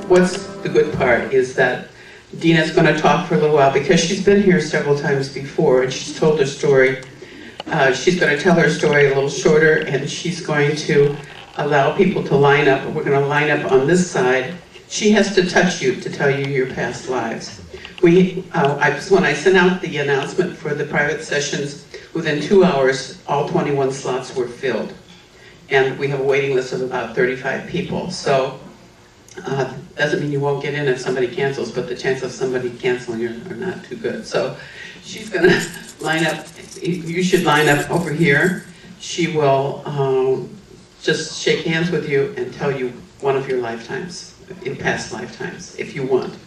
What's the good part is that Deana's going to talk for a little while because she's been here several times before and she's told her story. She's going to tell her story a little shorter and she's going to allow people to line up. We're going to line up on this side. She has to touch you to tell you your past lives. When I sent out the announcement for the private sessions, within 2 hours, all 21 slots were filled. And we have a waiting list of about 35 people. So doesn't mean you won't get in if somebody cancels, but the chance of somebody canceling are not too good. So she's going to line up. You should line up over here. She will just shake hands with you and tell you one of your lifetimes, in past lifetimes, if you want.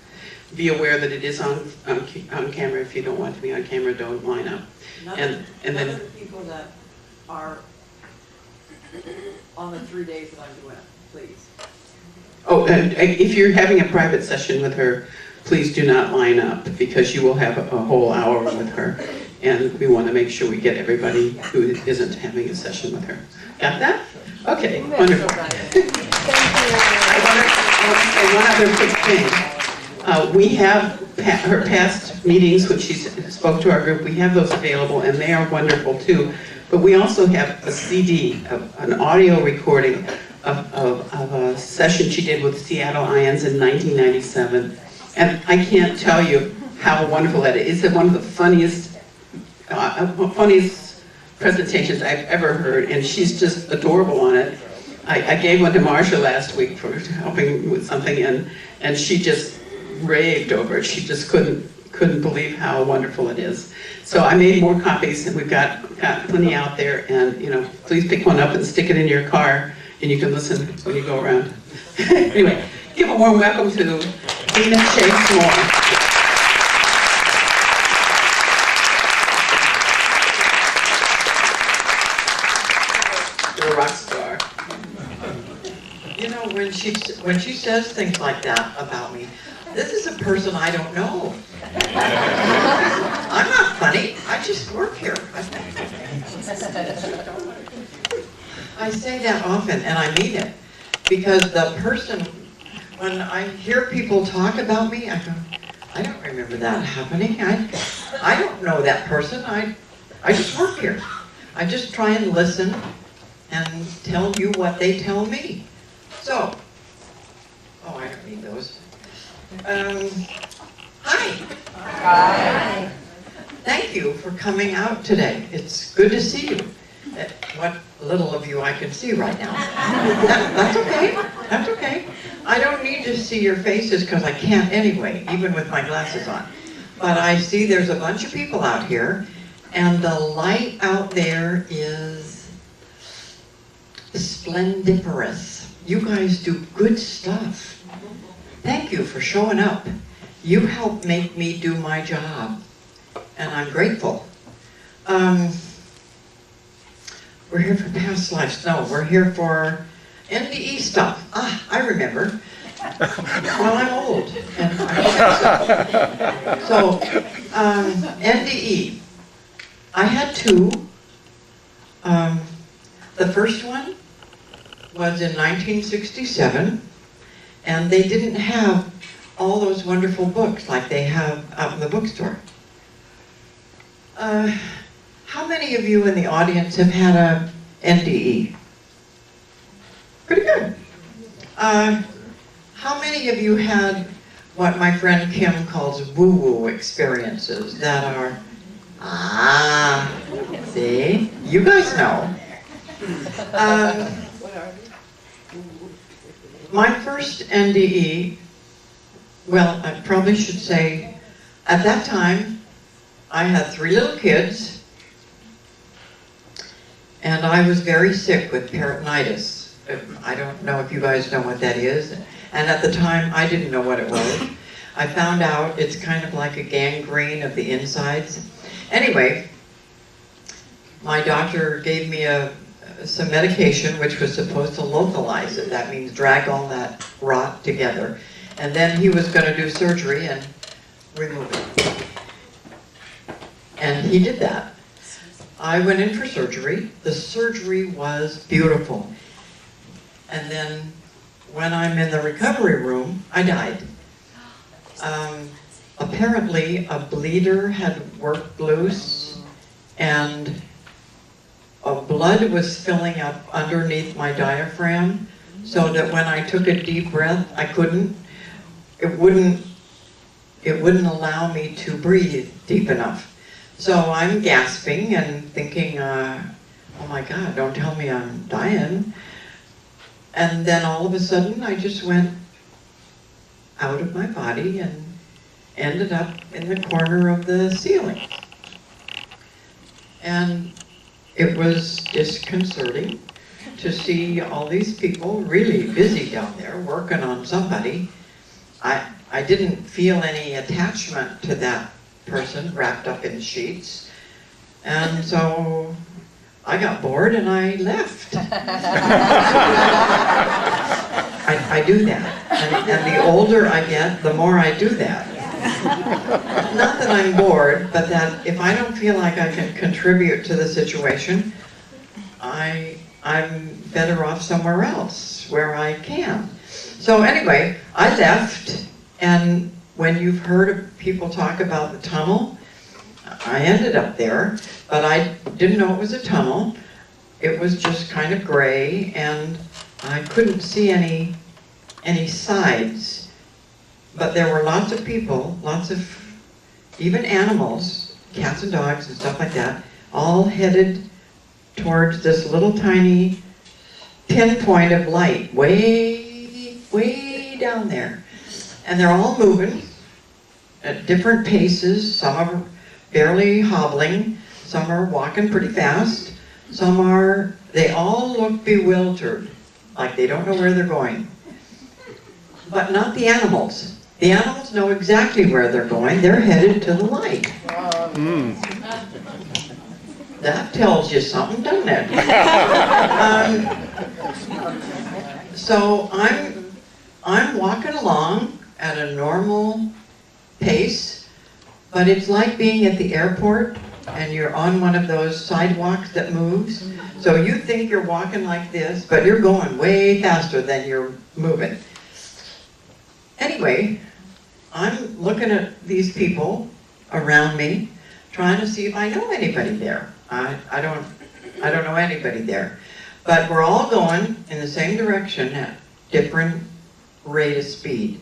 Be aware that it is on camera. If you don't want to be on camera, don't line up. None of the people that are on the 3 days that I'm doing it, please. Oh, and if you're having a private session with her, please do not line up because you will have a whole hour with her. And we want to make sure we get everybody who isn't having a session with her. Got that? Okay, wonderful. I want to say one other quick thing. We have her past meetings when she spoke to our group. We have those available and they are wonderful too. But we also have a CD, an audio recording of a session she did with Seattle Ions in 1997. And I can't tell you how wonderful that is. It's one of the funniest presentations I've ever heard, and she's just adorable on it. I gave one to Marcia last week for helping with something, and she just raved over it. She just couldn't believe how wonderful it is. So I made more copies, and we've got plenty out there, and please pick one up and stick it in your car, and you can listen when you go around. Anyway, give a warm welcome to Deana Chase Moore. You're a rock star. You know, when she says things like that about me, this is a person I don't know. I'm not funny. I just work here. I say that often, and I mean it, because the person, when I hear people talk about me, I go, I don't remember that happening. I don't know that person. I just work here. I just try and listen and tell you what they tell me. So, oh, I don't need those. Hi. Hi. Thank you for coming out today. It's good to see you. What little of you I can see right now. That's okay. That's okay. I don't need to see your faces because I can't anyway, even with my glasses on. But I see there's a bunch of people out here, and the light out there is splendiferous. You guys do good stuff. Thank you for showing up. You help make me do my job, and I'm grateful. We're here for past lives. No, we're here for NDE stuff. Ah, I remember. Well, I'm old, and I forget stuff. So, NDE. I had two. The first one was in 1967, and they didn't have all those wonderful books like they have out in the bookstore. How many of you in the audience have had a NDE? Pretty good. How many of you had what my friend Kim calls woo-woo experiences that are, see, you guys know. My first NDE, well, I probably should say, at that time, I had 3 little kids, and I was very sick with peritonitis. I don't know if you guys know what that is. And at the time, I didn't know what it was. I found out it's kind of like a gangrene of the insides. Anyway, my doctor gave me some medication which was supposed to localize it. That means drag all that rot together. And then he was going to do surgery and remove it. And he did that. I went in for surgery. The surgery was beautiful. And then when I'm in the recovery room, I died. Apparently a bleeder had worked loose and blood was filling up underneath my diaphragm so that when I took a deep breath, it wouldn't allow me to breathe deep enough. So I'm gasping and thinking, oh my God, don't tell me I'm dying. And then all of a sudden I just went out of my body and ended up in the corner of the ceiling. And it was disconcerting to see all these people really busy down there working on somebody. I didn't feel any attachment to that person wrapped up in sheets. And so I got bored and I left. I do that. And the older I get, the more I do that. Not that I'm bored, but that if I don't feel like I can contribute to the situation, I'm better off somewhere else where I can. So anyway, I left, and when you've heard of people talk about the tunnel, I ended up there, but I didn't know it was a tunnel. It was just kind of gray, and I couldn't see any sides. But there were lots of people, lots of even animals, cats and dogs and stuff like that, all headed towards this little tiny pinpoint of light way down there. And they're all moving at different paces. Some are barely hobbling, some are walking pretty fast, they all look bewildered, like they don't know where they're going. But not the animals. The animals know exactly where they're going. They're headed to the light. That tells you something, doesn't it? So I'm walking along at a normal pace, but it's like being at the airport and you're on one of those sidewalks that moves. So you think you're walking like this, but you're going way faster than you're moving. Anyway, I'm looking at these people around me, trying to see if I know anybody there. I don't know anybody there. But we're all going in the same direction at different rate of speed.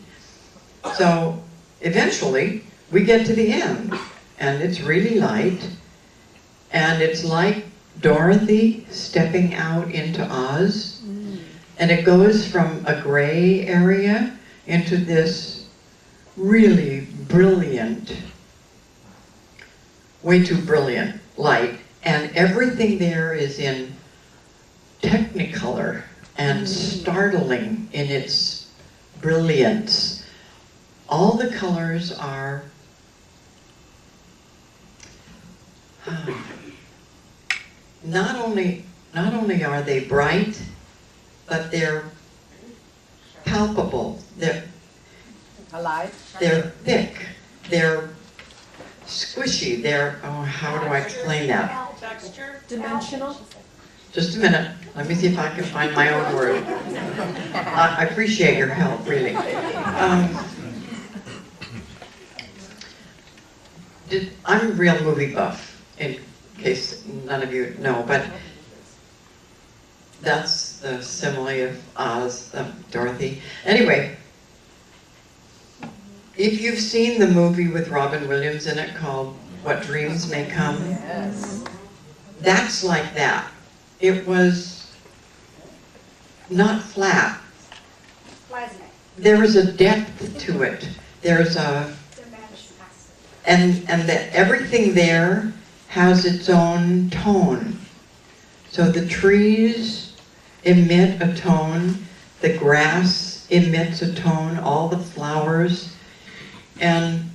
So eventually we get to the end, and it's really light, and it's like Dorothy stepping out into Oz, and it goes from a gray area into this really brilliant, way too brilliant light, and everything there is in technicolor and startling in its brilliance. All the colors are not only are they bright, but they're palpable. They're thick. They're squishy. How do I explain that? Texture? Dimensional? Just a minute. Let me see if I can find my own word. I appreciate your help, really. I'm a real movie buff, in case none of you know, but that's the simile of Oz, Dorothy. Anyway, if you've seen the movie with Robin Williams in it called What Dreams May Come, Yes. that's like that. It was not flat. There is a depth to it. There's a, and everything there has its own tone. So the trees emit a tone, the grass emits a tone, all the flowers. And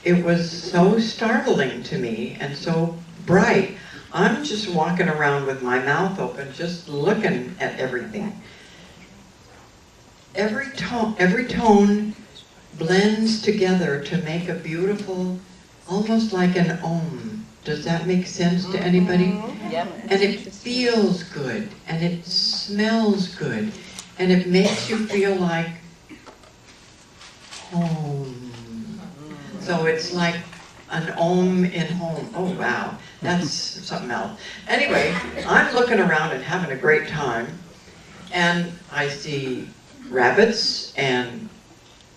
it was so startling to me and so bright. I'm just walking around with my mouth open, just looking at everything. Every tone blends together to make a beautiful, almost like an om. Does that make sense to anybody? Yep. And it feels good, and it smells good, and it makes you feel like home. So it's like an om in home. Oh wow, that's something else. Anyway, I'm looking around and having a great time, and I see rabbits and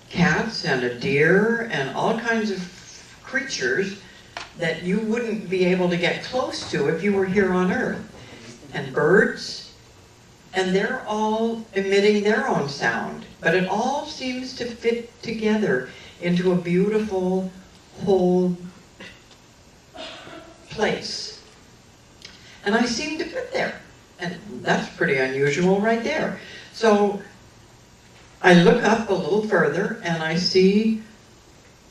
cats and a deer and all kinds of creatures that you wouldn't be able to get close to if you were here on Earth. And birds, and they're all emitting their own sound, but it all seems to fit together into a beautiful whole place. And I seem to fit there, and that's pretty unusual right there. So I look up a little further and I see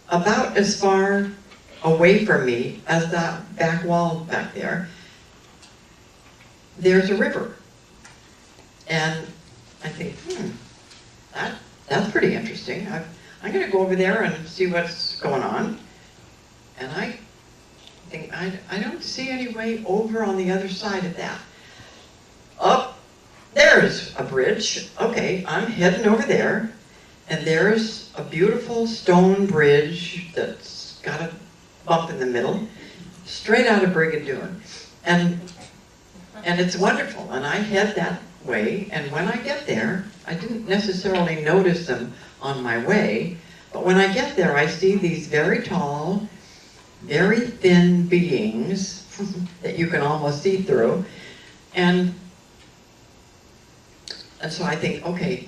about as far away from me as that back wall back there, there's a river. And I think, that's pretty interesting. I'm going to go over there and see what's going on. And I think, I don't see any way over on the other side of that. Oh, there's a bridge. Okay, I'm heading over there. And there's a beautiful stone bridge that's got a bump in the middle, straight out of Brigadoon. And it's wonderful. And I head that way. And when I get there, I didn't necessarily notice them on my way, but when I get there, I see these very tall, very thin beings that you can almost see through. And so I think, okay,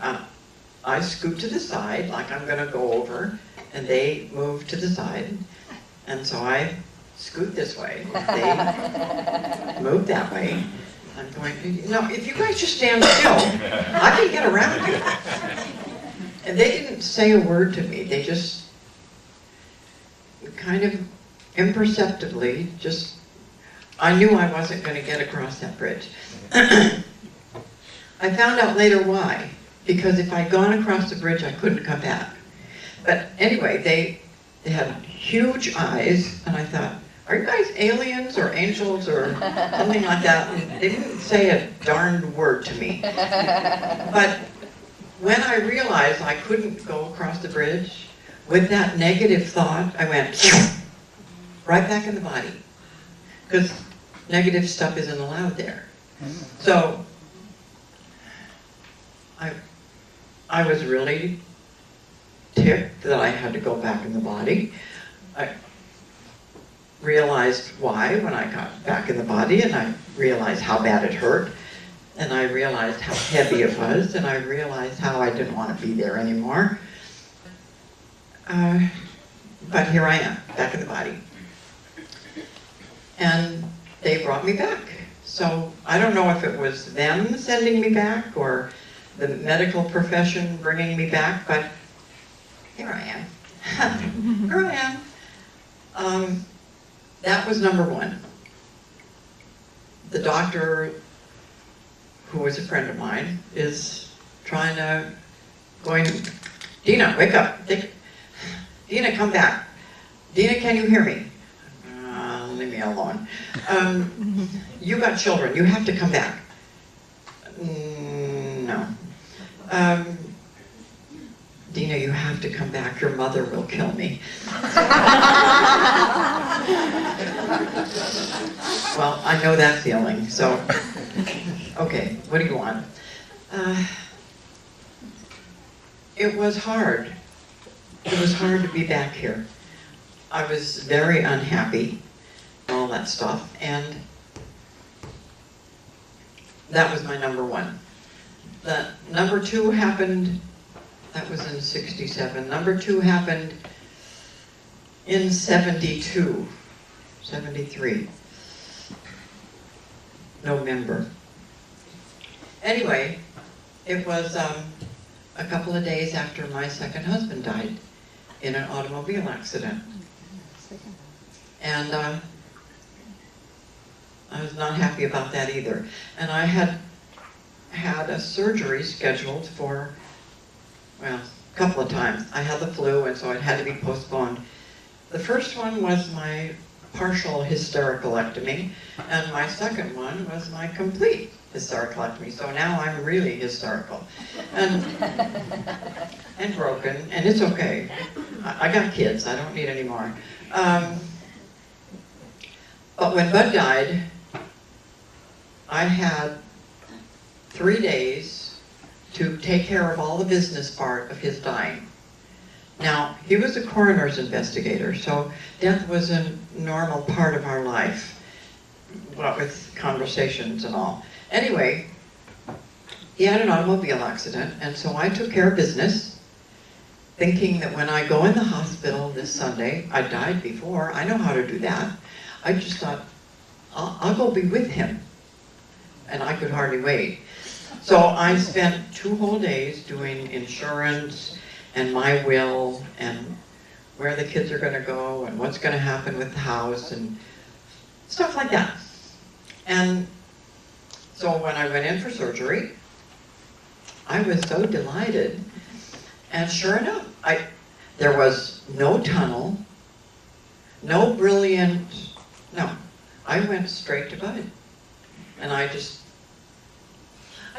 I scoot to the side like I'm going to go over, and they move to the side. And so I scoot this way. They move that way. I'm going, if you guys just stand still, I can get around you. And they didn't say a word to me. They just kind of imperceptibly I knew I wasn't going to get across that bridge. I found out later why. Because if I'd gone across the bridge, I couldn't come back. But anyway, they had huge eyes, and I thought, are you guys aliens or angels or something like that? And they didn't say a darned word to me. But when I realized I couldn't go across the bridge, with that negative thought, I went right back in the body. Because negative stuff isn't allowed there. So I was really ticked that I had to go back in the body. I realized why when I got back in the body, and I realized how bad it hurt, and I realized how heavy it was, and I realized how I didn't want to be there anymore. But here I am, back in the body. And they brought me back. So I don't know if it was them sending me back or the medical profession bringing me back, but here I am. Here I am. That was number one. The doctor, who was a friend of mine, is going, Deana, wake up. Deana, come back. Deana, can you hear me? Leave me alone. You got children. You have to come back. No. Deana, you have to come back. Your mother will kill me. Well, I know that feeling, so, okay, what do you want? It was hard. It was hard to be back here. I was very unhappy, all that stuff, and that was my number one. The number two happened, that was in 67. Number two happened in 72, 73. November. Anyway, it was a couple of days after my second husband died. in an automobile accident. And I was not happy about that either. And I had a surgery scheduled for, well, a couple of times. I had the flu, and so it had to be postponed. The first one was my partial hysterectomy, and my second one was my complete hysterectomy. So now I'm really hysterical and broken, and it's okay. I got kids, I don't need any more. But when Bud died, I had 3 days to take care of all the business part of his dying. Now, he was a coroner's investigator, so death was a normal part of our life, what with conversations and all. Anyway, he had an automobile accident, and so I took care of business, thinking that when I go in the hospital this Sunday, I died before, I know how to do that. I just thought, I'll go be with him. And I could hardly wait. So I spent 2 whole days doing insurance and my will and where the kids are going to go and what's going to happen with the house and stuff like that. And so when I went in for surgery, I was so delighted. And sure enough, there was no tunnel, no brilliant, no. I went straight to Bud. And I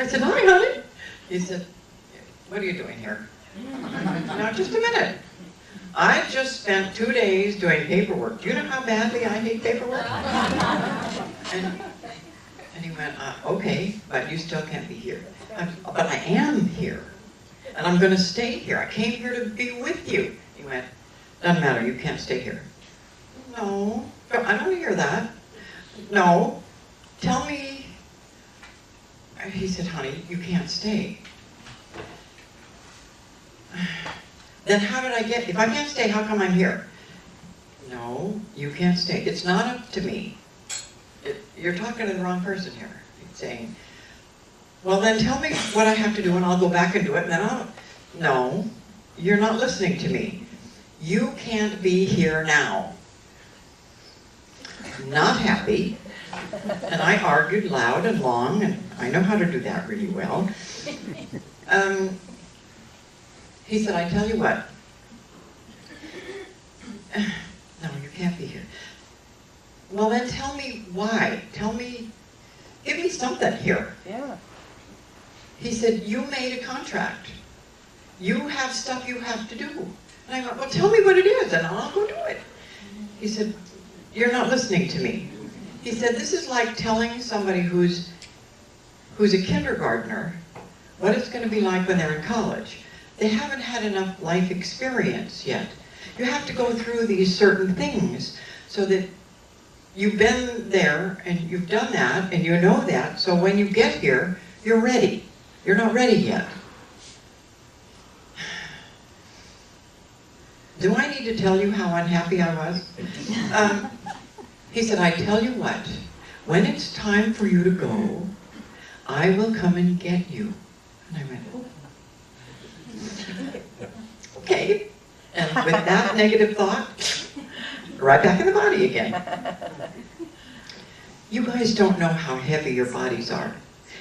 said, "Hi, honey." He said, "What are you doing here?" Now, just a minute. I just spent 2 days doing paperwork. Do you know how badly I hate paperwork? And he went, "Okay, but you still can't be here." "But I am here, and I'm going to stay here. I came here to be with you." He went, "Doesn't matter, you can't stay here." "No, I don't hear that." "No, tell me." He said, "Honey, you can't stay." "Then how did I get, if I can't stay, how come I'm here?" "No, you can't stay. It's not up to me. You're talking to the wrong person here." He's saying, "Well, then tell me what I have to do and I'll go back and do it, and then I'll..." "No, you're not listening to me. You can't be here now." Not happy. And I argued loud and long, and I know how to do that really well. He said, "I tell you what, no, you can't be here." "Well, then tell me why. Give me something here." Yeah. He said, "You made a contract. You have stuff you have to do." And I went, "Well, tell me what it is, and I'll go do it." He said, "You're not listening to me." He said, "This is like telling somebody who's a kindergartner what it's going to be like when they're in college. They haven't had enough life experience yet. You have to go through these certain things so that you've been there and you've done that and you know that, so when you get here, you're ready. You're not ready yet." Do I need to tell you how unhappy I was? He said, "I tell you what, when it's time for you to go, I will come and get you." And I went, "Oh, okay." And with that negative thought, right back in the body again. You guys don't know how heavy your bodies are.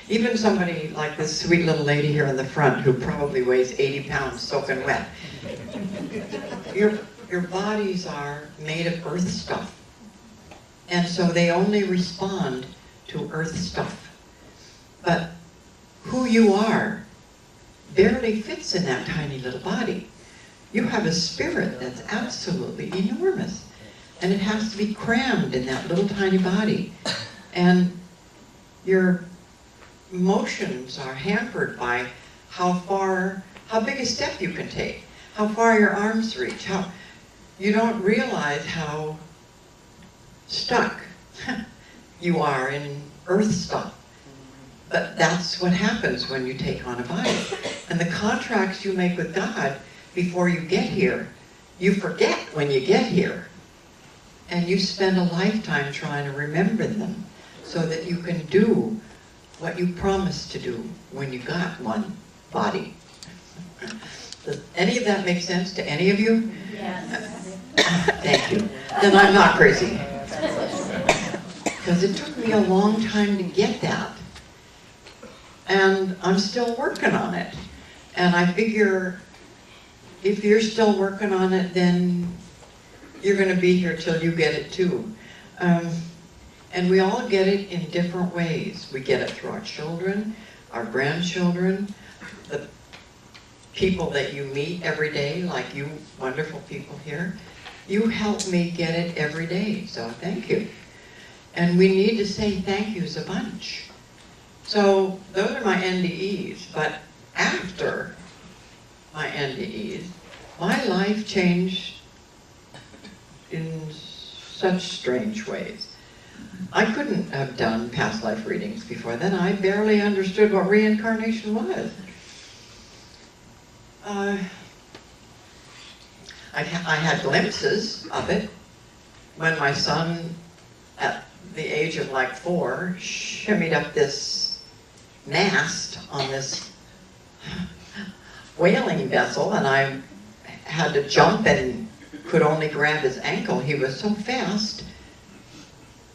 Even somebody like this sweet little lady here in the front who probably weighs 80 pounds soaking wet. Your bodies are made of earth stuff. And so they only respond to earth stuff. But who you are barely fits in that tiny little body. You have a spirit that's absolutely enormous. And it has to be crammed in that little tiny body. And your emotions are hampered by how big a step you can take, how far your arms reach, you don't realize how stuck you are in earth stuff. But that's what happens when you take on a body. And the contracts you make with God before you get here, you forget when you get here. And you spend a lifetime trying to remember them so that you can do what you promised to do when you got one body. Does any of that make sense to any of you? Thank you. Then I'm not crazy. Because it took me a long time to get that. And I'm still working on it. And I figure if you're still working on it, then you're going to be here till you get it too. And we all get it in different ways. We get it through our children, our grandchildren, the people that you meet every day, like you wonderful people here. You help me get it every day, so thank you. And we need to say thank yous a bunch. So those are my NDEs, but after my NDEs, my life changed in such strange ways. I couldn't have done past life readings before then. I barely understood what reincarnation was. I had glimpses of it when my son, at the age of like 4, shimmied up this mast on this whaling vessel, and I had to jump and could only grab his ankle. He was so fast.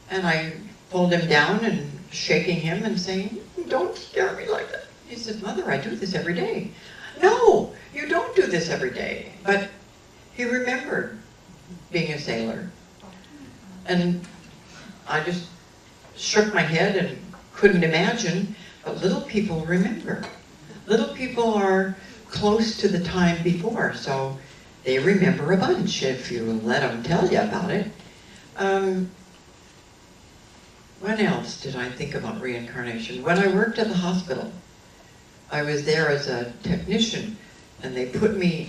And I pulled him down and shaking him and saying, "Don't scare me like that." He said, "Mother, I do this every day." "No, you don't do this every day." But he remembered being a sailor. And I just shook my head and couldn't imagine. But little people remember. Little people are close to the time before, so they remember a bunch if you let them tell you about it. When else did I think about reincarnation? When I worked at the hospital, I was there as a technician, and they put me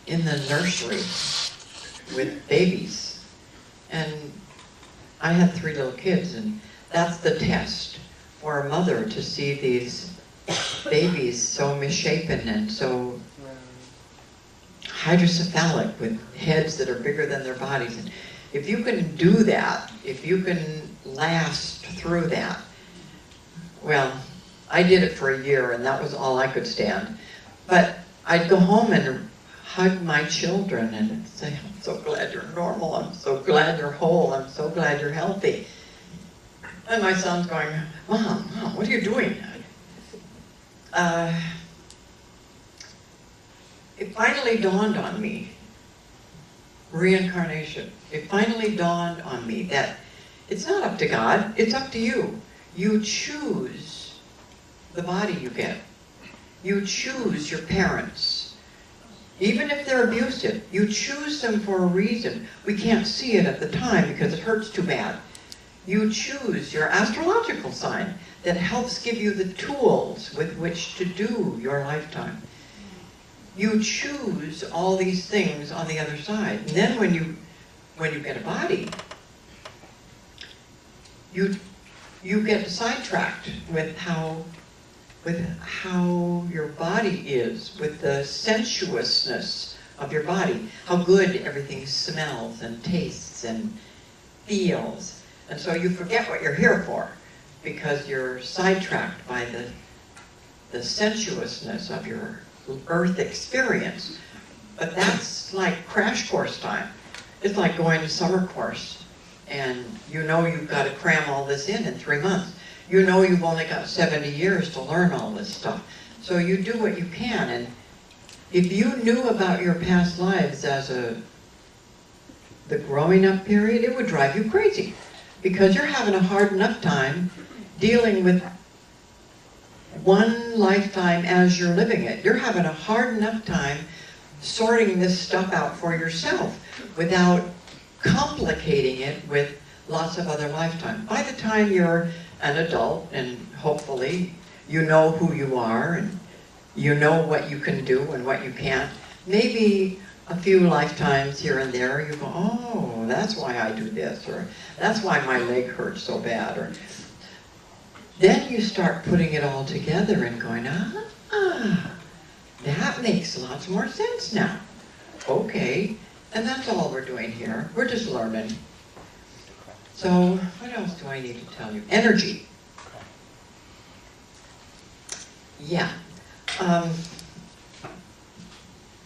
in the nursery with babies. And I had 3 little kids, and that's the test for a mother to see these babies so misshapen and so hydrocephalic with heads that are bigger than their bodies. And if you can do that, if you can last through that, well, I did it for a year and that was all I could stand. But I'd go home and hug my children and say, "I'm so glad you're normal, I'm so glad you're whole, I'm so glad you're healthy." And my son's going, Mom, what are you doing?" It finally dawned on me, reincarnation. It finally dawned on me that it's not up to God, it's up to you. You choose the body you get. You choose your parents. Even if they're abusive, you choose them for a reason. We can't see it at the time because it hurts too bad. You choose your astrological sign that helps give you the tools with which to do your lifetime. You choose all these things on the other side. And then when you get a body, you get sidetracked with how your body is, with the sensuousness of your body, how good everything smells and tastes and feels. And so you forget what you're here for because you're sidetracked by the sensuousness of your earth experience. But that's like crash course time. It's like going to summer course and you know you've got to cram all this in 3 months. You know you've only got 70 years to learn all this stuff. So you do what you can. And if you knew about your past lives as the growing up period, it would drive you crazy because you're having a hard enough time dealing with one lifetime as you're living it. You're having a hard enough time sorting this stuff out for yourself without complicating it with lots of other lifetimes. By the time you're an adult, and hopefully you know who you are and you know what you can do and what you can't, maybe a few lifetimes here and there you go, "Oh, that's why I do this," or "That's why my leg hurts so bad," or then you start putting it all together and going, that makes lots more sense now. Okay, and that's all we're doing here. We're just learning. So, what else do I need to tell you? Energy.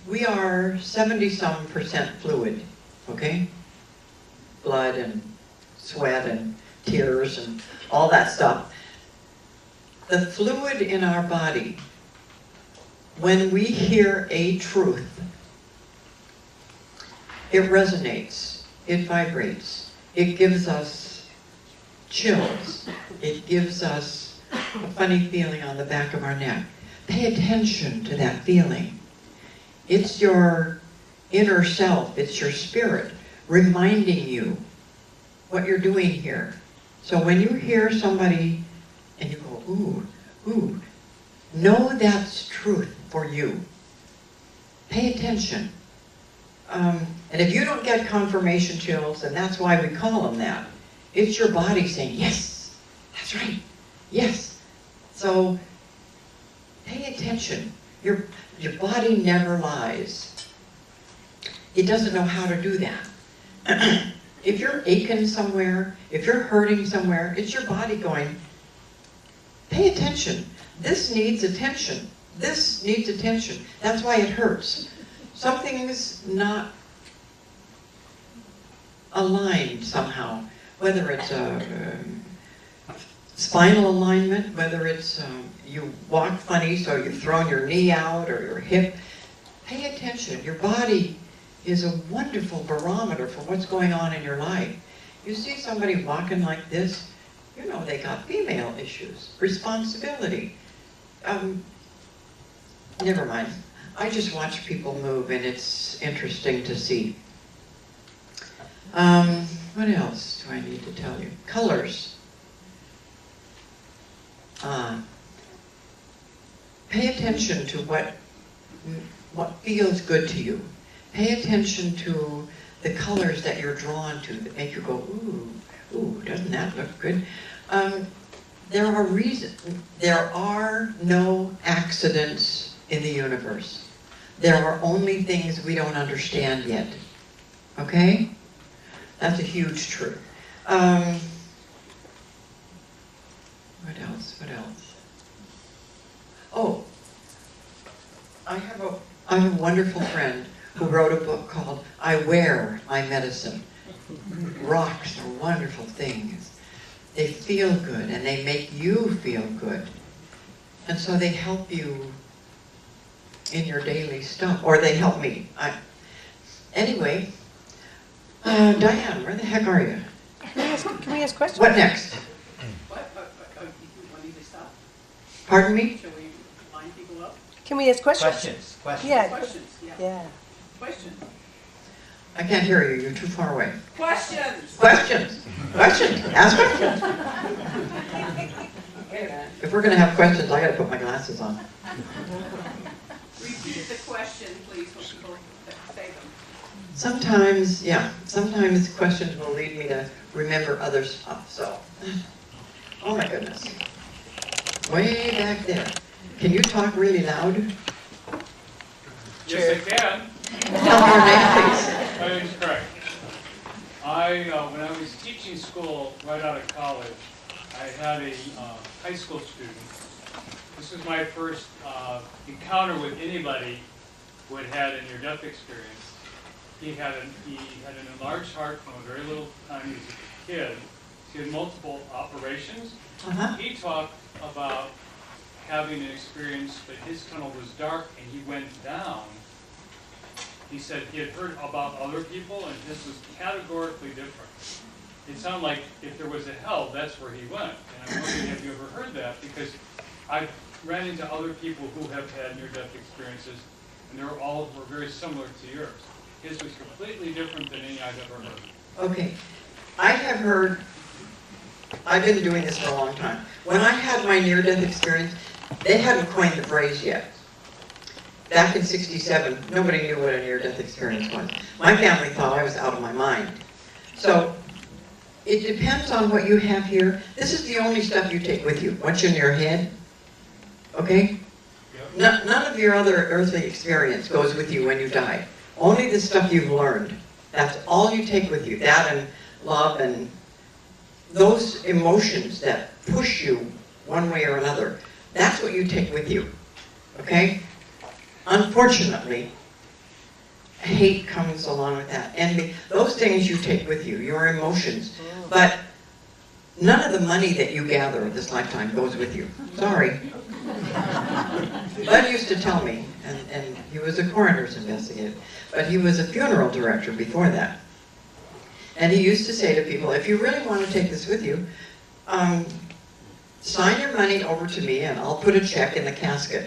we are 70-some% fluid, okay? Blood and sweat and tears and all that stuff. The fluid in our body, when we hear a truth, it resonates, it vibrates, it gives us chills, it gives us a funny feeling on the back of our neck. Pay attention to that feeling. It's your inner self, it's your spirit reminding you what you're doing here. So when you hear somebody and you go, ooh, ooh, know that's truth for you. Pay attention. And if you don't get confirmation chills, and that's why we call them that, it's your body saying, yes, that's right, yes. So pay attention. Your body never lies. It doesn't know how to do that. If you're aching somewhere, if you're hurting somewhere, it's your body going, pay attention. This needs attention. This needs attention. That's why it hurts. Something's not aligned somehow, whether it's a spinal alignment, whether it's you walk funny so you've thrown your knee out or your hip. Pay attention. Your body is a wonderful barometer for what's going on in your life. You see somebody walking like this, you know they got female issues, responsibility. Never mind. I just watch people move and it's interesting to see. What else do I need to tell you? Colors. Pay attention to what feels good to you. Pay attention to the colors that you're drawn to that make you go, ooh, ooh, doesn't that look good? There are no accidents in the universe. There are only things we don't understand yet. Okay? That's a huge truth. What else? What else? Oh, I have a wonderful friend who wrote a book called I Wear My Medicine. Rocks are wonderful things. They feel good and they make you feel good. And so they help you in your daily stuff, or they help me. Anyway, Diane, where the heck are you? Can we ask questions? What next? What? You want me to stop? Pardon me? Shall we line people up? Can we ask questions? Questions. Yeah. Questions, yeah. Yeah. Questions. I can't hear you, you're too far away. Questions! Questions? Questions? Ask questions. If we're gonna have questions, I gotta put my glasses on. Repeat the question, please, for people that say them. Sometimes questions will lead me to remember other stuff, so. Oh my goodness. Way back there. Can you talk really loud? Yes, I can. Tell me your name, please. My name is Craig. When I was teaching school right out of college, I had a high school student. This was my first encounter with anybody who had had a near-death experience. He had an enlarged heart from a very little time he was a kid. He had multiple operations. Uh-huh. He talked about having an experience that his tunnel was dark and he went down. He said he had heard about other people and this was categorically different. It sounded like if there was a hell, that's where he went. And I'm wondering, have you ever heard that? Because I've ran into other people who have had near-death experiences and they're all were very similar to yours. His was completely different than any I've ever heard. Okay. I have heard, I've been doing this for a long time. When I had my near-death experience, they hadn't coined the phrase yet. Back in '67, nobody knew what a near-death experience was. My family thought I was out of my mind. So, it depends on what you have here. This is the only stuff you take with you. What's in your head, okay? Yep. None of your other earthly experience goes with you when you die. Only the stuff you've learned. That's all you take with you. That and love and those emotions that push you one way or another. That's what you take with you, okay? Unfortunately, hate comes along with that. Envy, those things you take with you, your emotions. But none of the money that you gather this lifetime goes with you. Sorry. Bud used to tell me, and he was a coroner's investigator, but he was a funeral director before that. And he used to say to people, if you really want to take this with you, sign your money over to me and I'll put a check in the casket.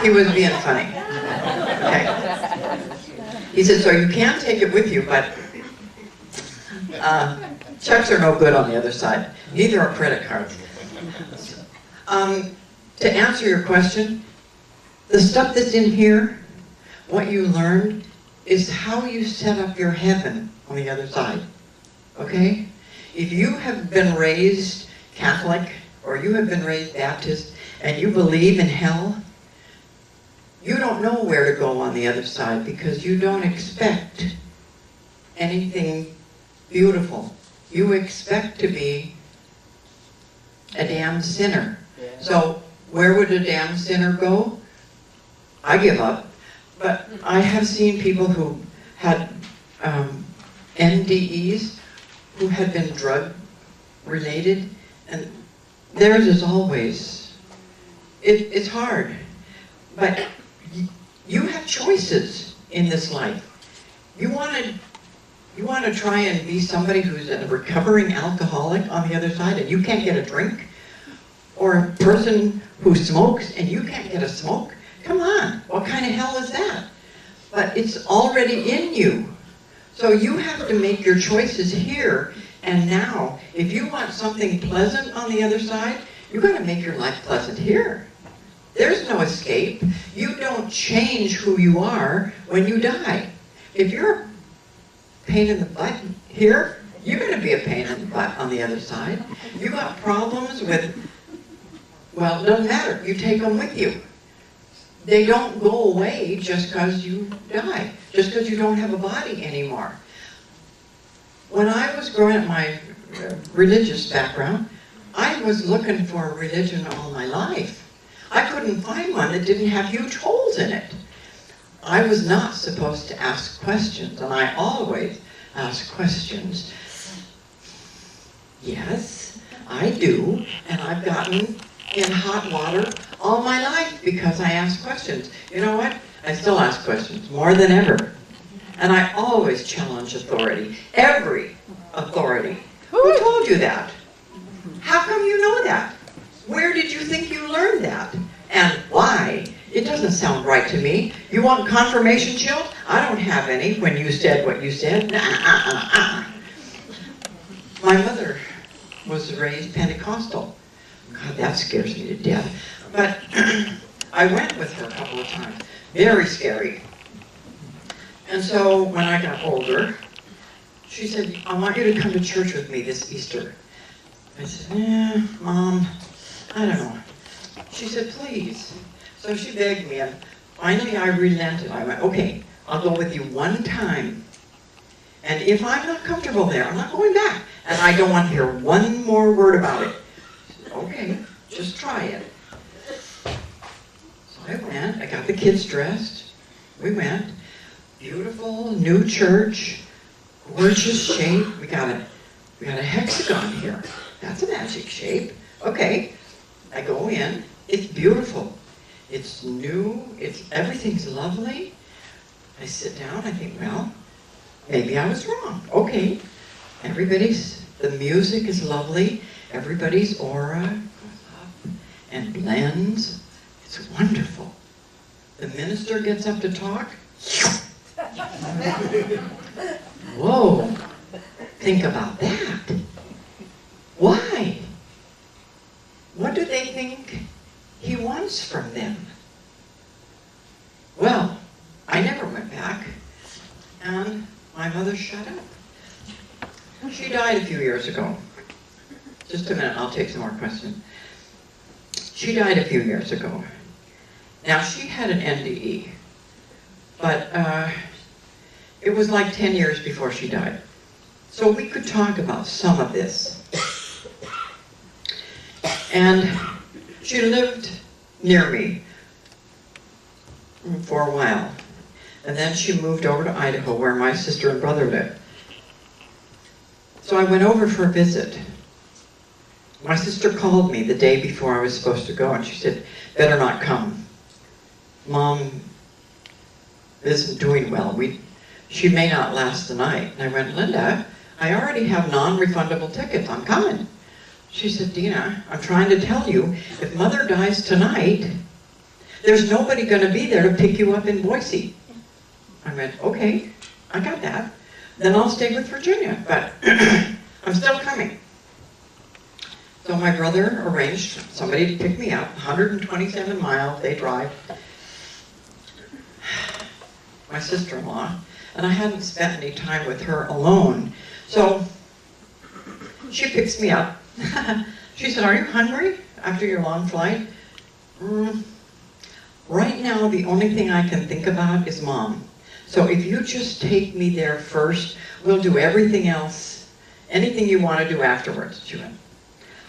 He was being funny. Okay. He said, so you can take it with you, but checks are no good on the other side. Neither are credit cards. To answer your question, the stuff that's in here, what you learned, is how you set up your heaven on the other side. Okay? If you have been raised Catholic, or you have been raised Baptist, and you believe in hell, you don't know where to go on the other side because you don't expect anything beautiful. You expect to be a damned sinner. So where would a damned sinner go? I give up. But I have seen people who had NDEs, who had been drug related, and theirs is always, it's hard. But you have choices in this life. You want to try and be somebody who's a recovering alcoholic on the other side and you can't get a drink? Or a person who smokes and you can't get a smoke? Come on, what kind of hell is that? But it's already in you. So you have to make your choices here and now. If you want something pleasant on the other side, you've got to make your life pleasant here. There's no escape. You don't change who you are when you die. If you're a pain in the butt here, you're going to be a pain in the butt on the other side. You got problems with, well, it doesn't matter. You take them with you. They don't go away just because you die, just because you don't have a body anymore. When I was growing up, my religious background, I was looking for a religion all my life. I couldn't find one that didn't have huge holes in it. I was not supposed to ask questions, and I always ask questions. Yes, I do, and I've gotten in hot water all my life because I ask questions. You know what? I still ask questions more than ever. And I always challenge authority. Every authority. Who told you that? How come you know that? Where did you think you learned that? And why? It doesn't sound right to me. You want confirmation chills? I don't have any when you said what you said. My mother was raised Pentecostal. God, that scares me to death. But I went with her a couple of times. Very scary. And so when I got older, she said, I want you to come to church with me this Easter. I said, Mom, I don't know. She said, please. So she begged me, and finally I relented. I went, okay, I'll go with you one time. And if I'm not comfortable there, I'm not going back. And I don't want to hear one more word about it. Okay, just try it. So I went, I got the kids dressed. We went. Beautiful new church, gorgeous shape. We got a hexagon here. That's a magic shape. Okay, I go in. It's beautiful. It's new. Everything's lovely. I sit down. I think, well, maybe I was wrong. Okay, the music is lovely. Everybody's aura goes up and blends. It's wonderful. The minister gets up to talk. Whoa, think about that. Why? What do they think he wants from them? Well, I never went back, and my mother shut up. She died a few years ago. Just a minute, I'll take some more questions. She died a few years ago. Now, she had an NDE, but it was like 10 years before she died. So we could talk about some of this. And she lived near me for a while. And then she moved over to Idaho where my sister and brother lived. So I went over for a visit. My sister called me the day before I was supposed to go and she said, better not come. Mom isn't doing well. She may not last the night. And I went, Linda, I already have non-refundable tickets. I'm coming. She said, Deana, I'm trying to tell you, if Mother dies tonight, there's nobody going to be there to pick you up in Boise. I went, okay, I got that. Then I'll stay with Virginia, but I'm still coming. So my brother arranged somebody to pick me up, 127 miles they drive. My sister-in-law, and I hadn't spent any time with her alone. So she picks me up. She said, are you hungry after your long flight? Right now, the only thing I can think about is Mom. So if you just take me there first, we'll do everything else, anything you want to do afterwards. She went,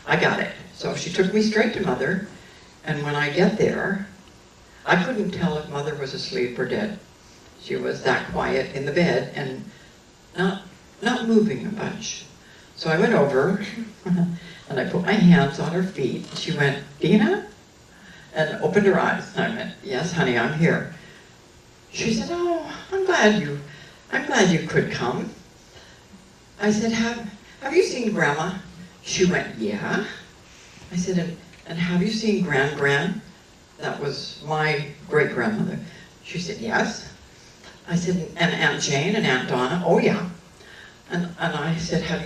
I got it. So she took me straight to Mother, and when I get there, I couldn't tell if Mother was asleep or dead. She was that quiet in the bed and not moving a bunch. So I went over and I put my hands on her feet. She went, Deana? And opened her eyes. And I went, yes, honey, I'm here. She said, oh, I'm glad you could come. I said, have you seen Grandma? She went, yeah. I said, and have you seen Gran? That was my great-grandmother. She said, yes. I said, and Aunt Jane and Aunt Donna? Oh, yeah. And I said, have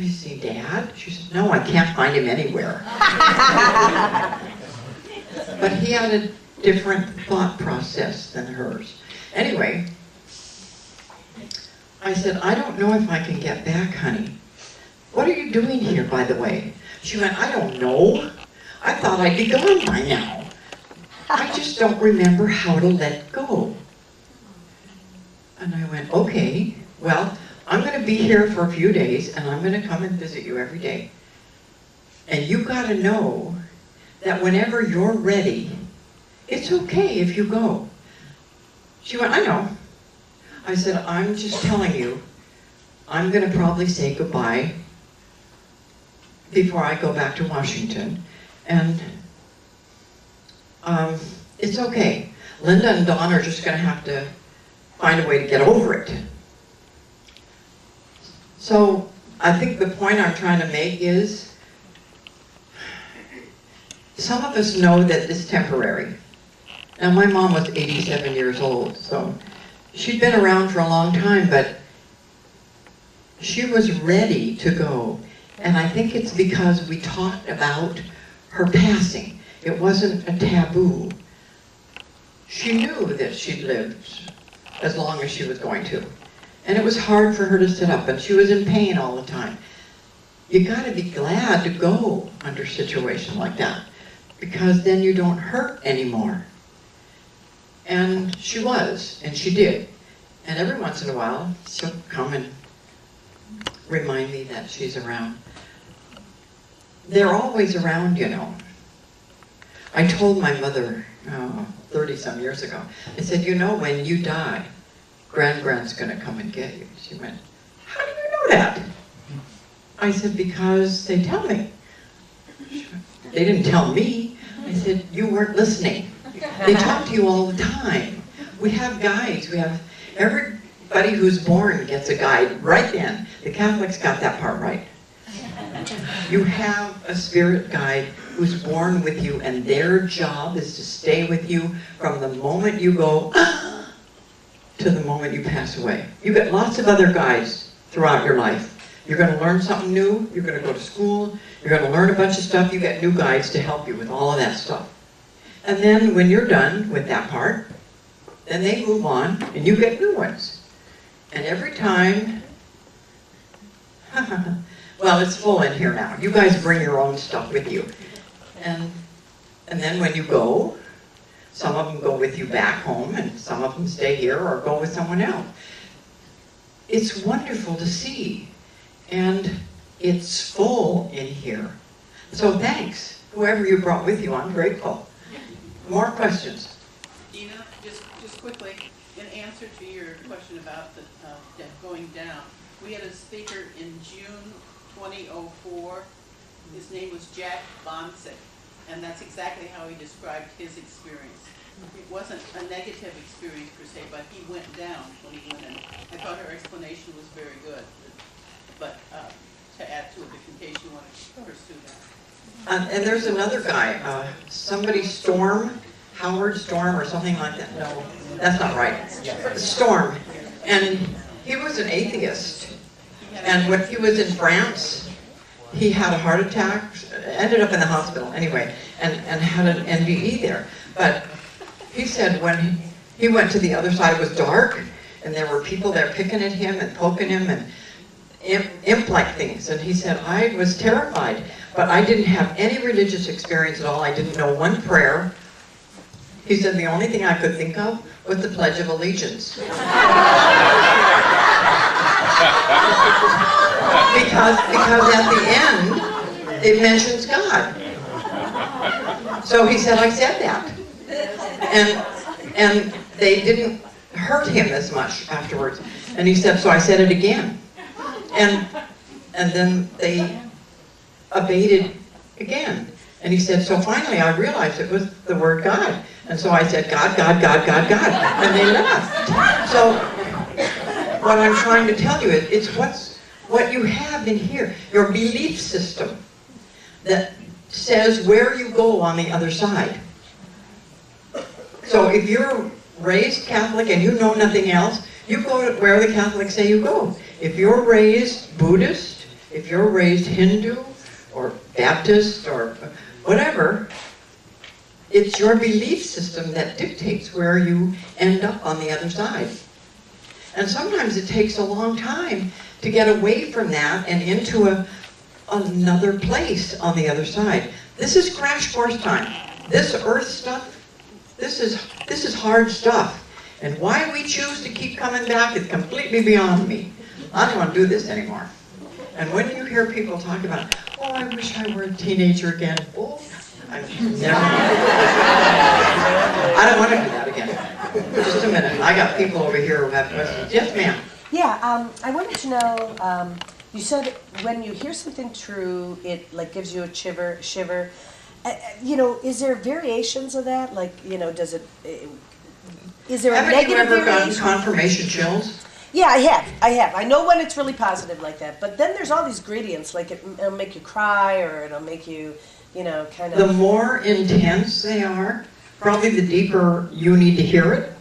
you seen Dad? She said, no, I can't find him anywhere. But he had a different thought process than hers. Anyway, I said, I don't know if I can get back, honey. What are you doing here, by the way? She went, I don't know. I thought I'd be gone by now. I just don't remember how to let go. And I went, okay, well, I'm going to be here for a few days, and I'm going to come and visit you every day. And you got to know that whenever you're ready, it's okay if you go. She went, I know. I said, I'm just telling you, I'm going to probably say goodbye before I go back to Washington. And it's okay. Linda and Dawn are just going to have to find a way to get over it. So I think the point I'm trying to make is some of us know that it's temporary. Now my mom was 87 years old, so she'd been around for a long time, but she was ready to go. And I think it's because we talked about her passing. It wasn't a taboo. She knew that she'd lived as long as she was going to. And it was hard for her to sit up, and she was in pain all the time. You gotta be glad to go under a situation like that, because then you don't hurt anymore. And she was, and she did. And every once in a while, she'll come and remind me that she's around. They're always around, you know. I told my mother 30-some years ago, I said, you know, when you die, Grand's gonna come and get you. She went, how do you know that? I said, because they tell me. She went, they didn't tell me. I said, you weren't listening. They talk to you all the time. We have guides. We have everybody who's born gets a guide right then. The Catholics got that part right. You have a spirit guide who's born with you, and their job is to stay with you from the moment you go to the moment you pass away. You get lots of other guides throughout your life. You're going to learn something new. You're going to go to school. You're going to learn a bunch of stuff. You get new guides to help you with all of that stuff. And then when you're done with that part, then they move on, and you get new ones. And every time, well, it's full in here now. You guys bring your own stuff with you. And then when you go, some of them go with you back home, and some of them stay here or go with someone else. It's wonderful to see, and it's full in here. So thanks, whoever you brought with you, I'm grateful. More questions? Deana, just quickly, in answer to your question about the going down, we had a speaker in June 2004. His name was Jack Bonsick, and that's exactly how he described his experience. It wasn't a negative experience per se, but he went down when he went in. I thought her explanation was very good, but to add to it, in case you want to pursue that. And there's another guy, somebody Storm, Howard Storm or something like that. No, that's not right. Storm. And he was an atheist. And when he was in France, he had a heart attack, ended up in the hospital anyway, and had an NVE there. But he said when he went to the other side, it was dark, and there were people there picking at him and poking him and imp-like things. And he said, I was terrified, but I didn't have any religious experience at all. I didn't know one prayer. He said the only thing I could think of was the Pledge of Allegiance. because at the end, it mentions God. So he said, I said that. And they didn't hurt him as much afterwards. And he said, so I said it again. And then they abated again. And he said, so finally I realized it was the word God. And so I said, God, God, God, God, God. And they left. So what I'm trying to tell you is, it's what you have in here, your belief system that says where you go on the other side. So if you're raised Catholic and you know nothing else, you go to where the Catholics say you go. If you're raised Buddhist, if you're raised Hindu or Baptist or whatever, it's your belief system that dictates where you end up on the other side. And sometimes it takes a long time to get away from that and into another place on the other side. This is crash course time. This earth stuff, this is hard stuff. And why we choose to keep coming back is completely beyond me. I don't want to do this anymore. And when you hear people talk about, oh, I wish I were a teenager again. Oh, I don't want to do that again. Just a minute. I got people over here who have questions. Yes, ma'am. Yeah, I wanted to know, you said when you hear something true, it like gives you a shiver. You know, is there variations of that? Like, you know, is there a Haven't negative you ever gotten variation? confirmation chills? Yeah, I have. I know when it's really positive like that, but then there's all these gradients, like it'll make you cry or it'll make you, you know, kind of... The more intense they are, probably the deeper you need to hear it.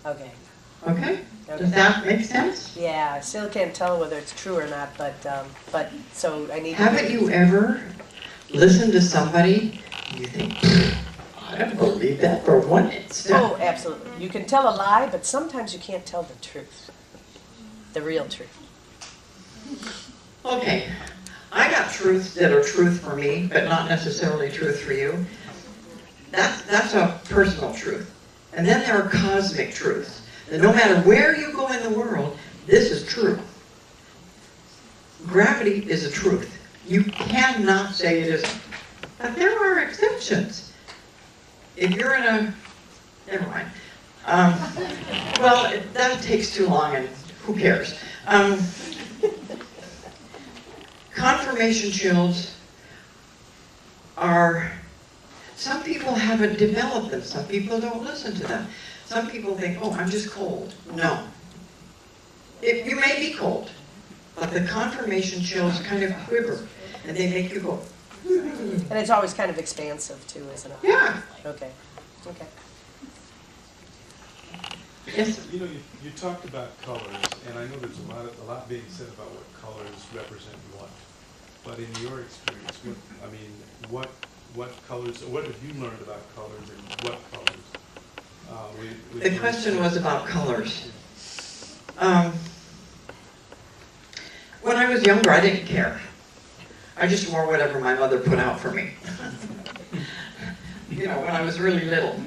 Okay. Okay? Does that make sense? Yeah, I still can't tell whether it's true or not, but so I need Haven't you ever listened to somebody and you think, I don't believe that for one instant? Oh, absolutely. You can tell a lie, but sometimes you can't tell the truth. The real truth. Okay, I got truths that are truth for me, but not necessarily truth for you. That's a personal truth. And then there are cosmic truths. That no matter where you go in the world, this is true. Gravity is a truth. You cannot say it isn't. But there are exceptions. If you're in a... Never mind. Well, that takes too long and who cares? Confirmation chills are... Some people haven't developed them. Some people don't listen to them. Some people think, oh, I'm just cold. No. You may be cold, but the confirmation chills kind of quiver, and they make you go, And it's always kind of expansive too, isn't it? yeah. Okay. Yes. You know, you talked about colors, and I know there's a lot being said about what colors represent what. But in your experience, what colors, what have you learned about colors and what colors? The question was about colors. When I was younger, I didn't care. I just wore whatever my mother put out for me. You know, when I was really little.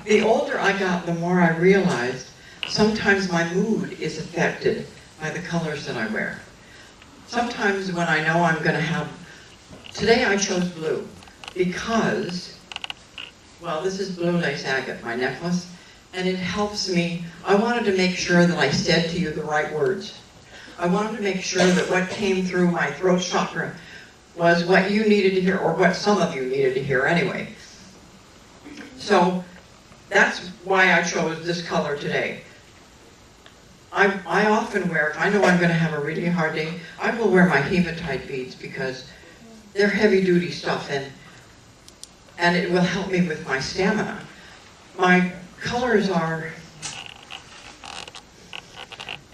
The older I got, the more I realized sometimes my mood is affected by the colors that I wear. Sometimes when I know I'm going to have... Today I chose blue because Well, this is blue lace agate, my necklace, and it helps me. I wanted to make sure that I said to you the right words. I wanted to make sure that what came through my throat chakra was what you needed to hear, or what some of you needed to hear anyway. So that's why I chose this color today. I often wear, if I know I'm going to have a really hard day, I will wear my hematite beads because they're heavy duty stuff, and it will help me with my stamina. My colors are,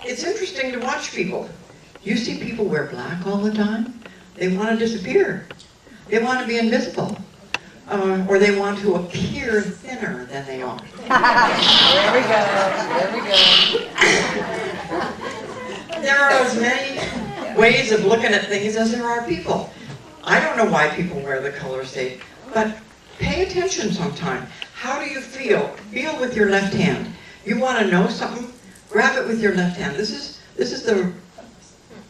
it's interesting to watch people. You see people wear black all the time. They want to disappear. They want to be invisible. Or they want to appear thinner than they are. There we go, there we go. There are as many ways of looking at things as there are people. I don't know why people wear the colors they, but pay attention sometime. How do you feel? Feel with your left hand. You want to know something? Grab it with your left hand. This is the,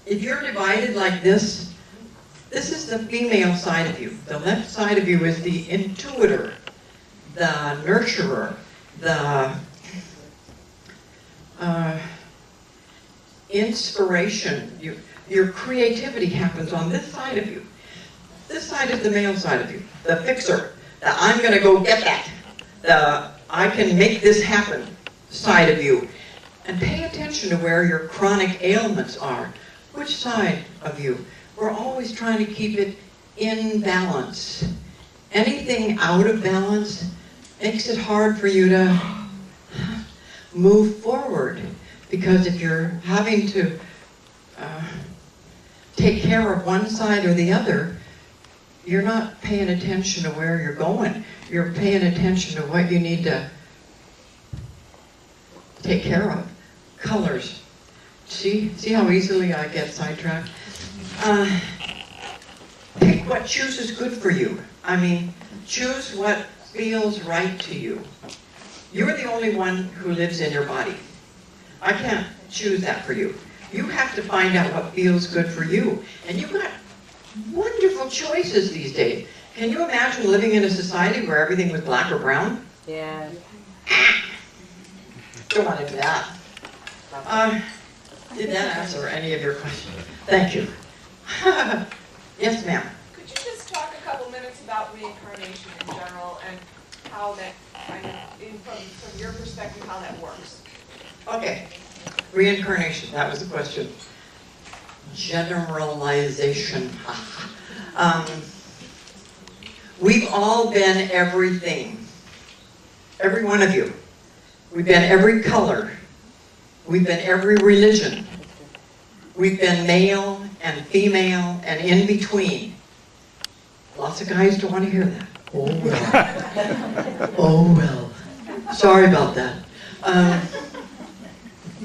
if you're divided like this is the female side of you. The left side of you is the intuitor, the nurturer, the inspiration. Your creativity happens on this side of you. This side is the male side of you, the fixer, the I'm going to go get that, the I can make this happen side of you. And pay attention to where your chronic ailments are. Which side of you? We're always trying to keep it in balance. Anything out of balance makes it hard for you to move forward. Because if you're having to take care of one side or the other, you're not paying attention to where you're going. You're paying attention to what you need to take care of. Colors. See how easily I get sidetracked? Pick what chooses good for you. I mean, choose what feels right to you. You're the only one who lives in your body. I can't choose that for you. You have to find out what feels good for you. And you've got wonderful choices these days. Can you imagine living in a society where everything was black or brown? Yeah. Don't want to do that. Did that answer any of your questions? Thank you. Yes, ma'am. Could you just talk a couple minutes about reincarnation in general and how that, from your perspective, how that works? Okay. Reincarnation, that was the question. Generalization. We've all been everything. Every one of you. We've been every color. We've been every religion. We've been male and female and in between. Lots of guys don't want to hear that. Oh well. Oh well. Sorry about that.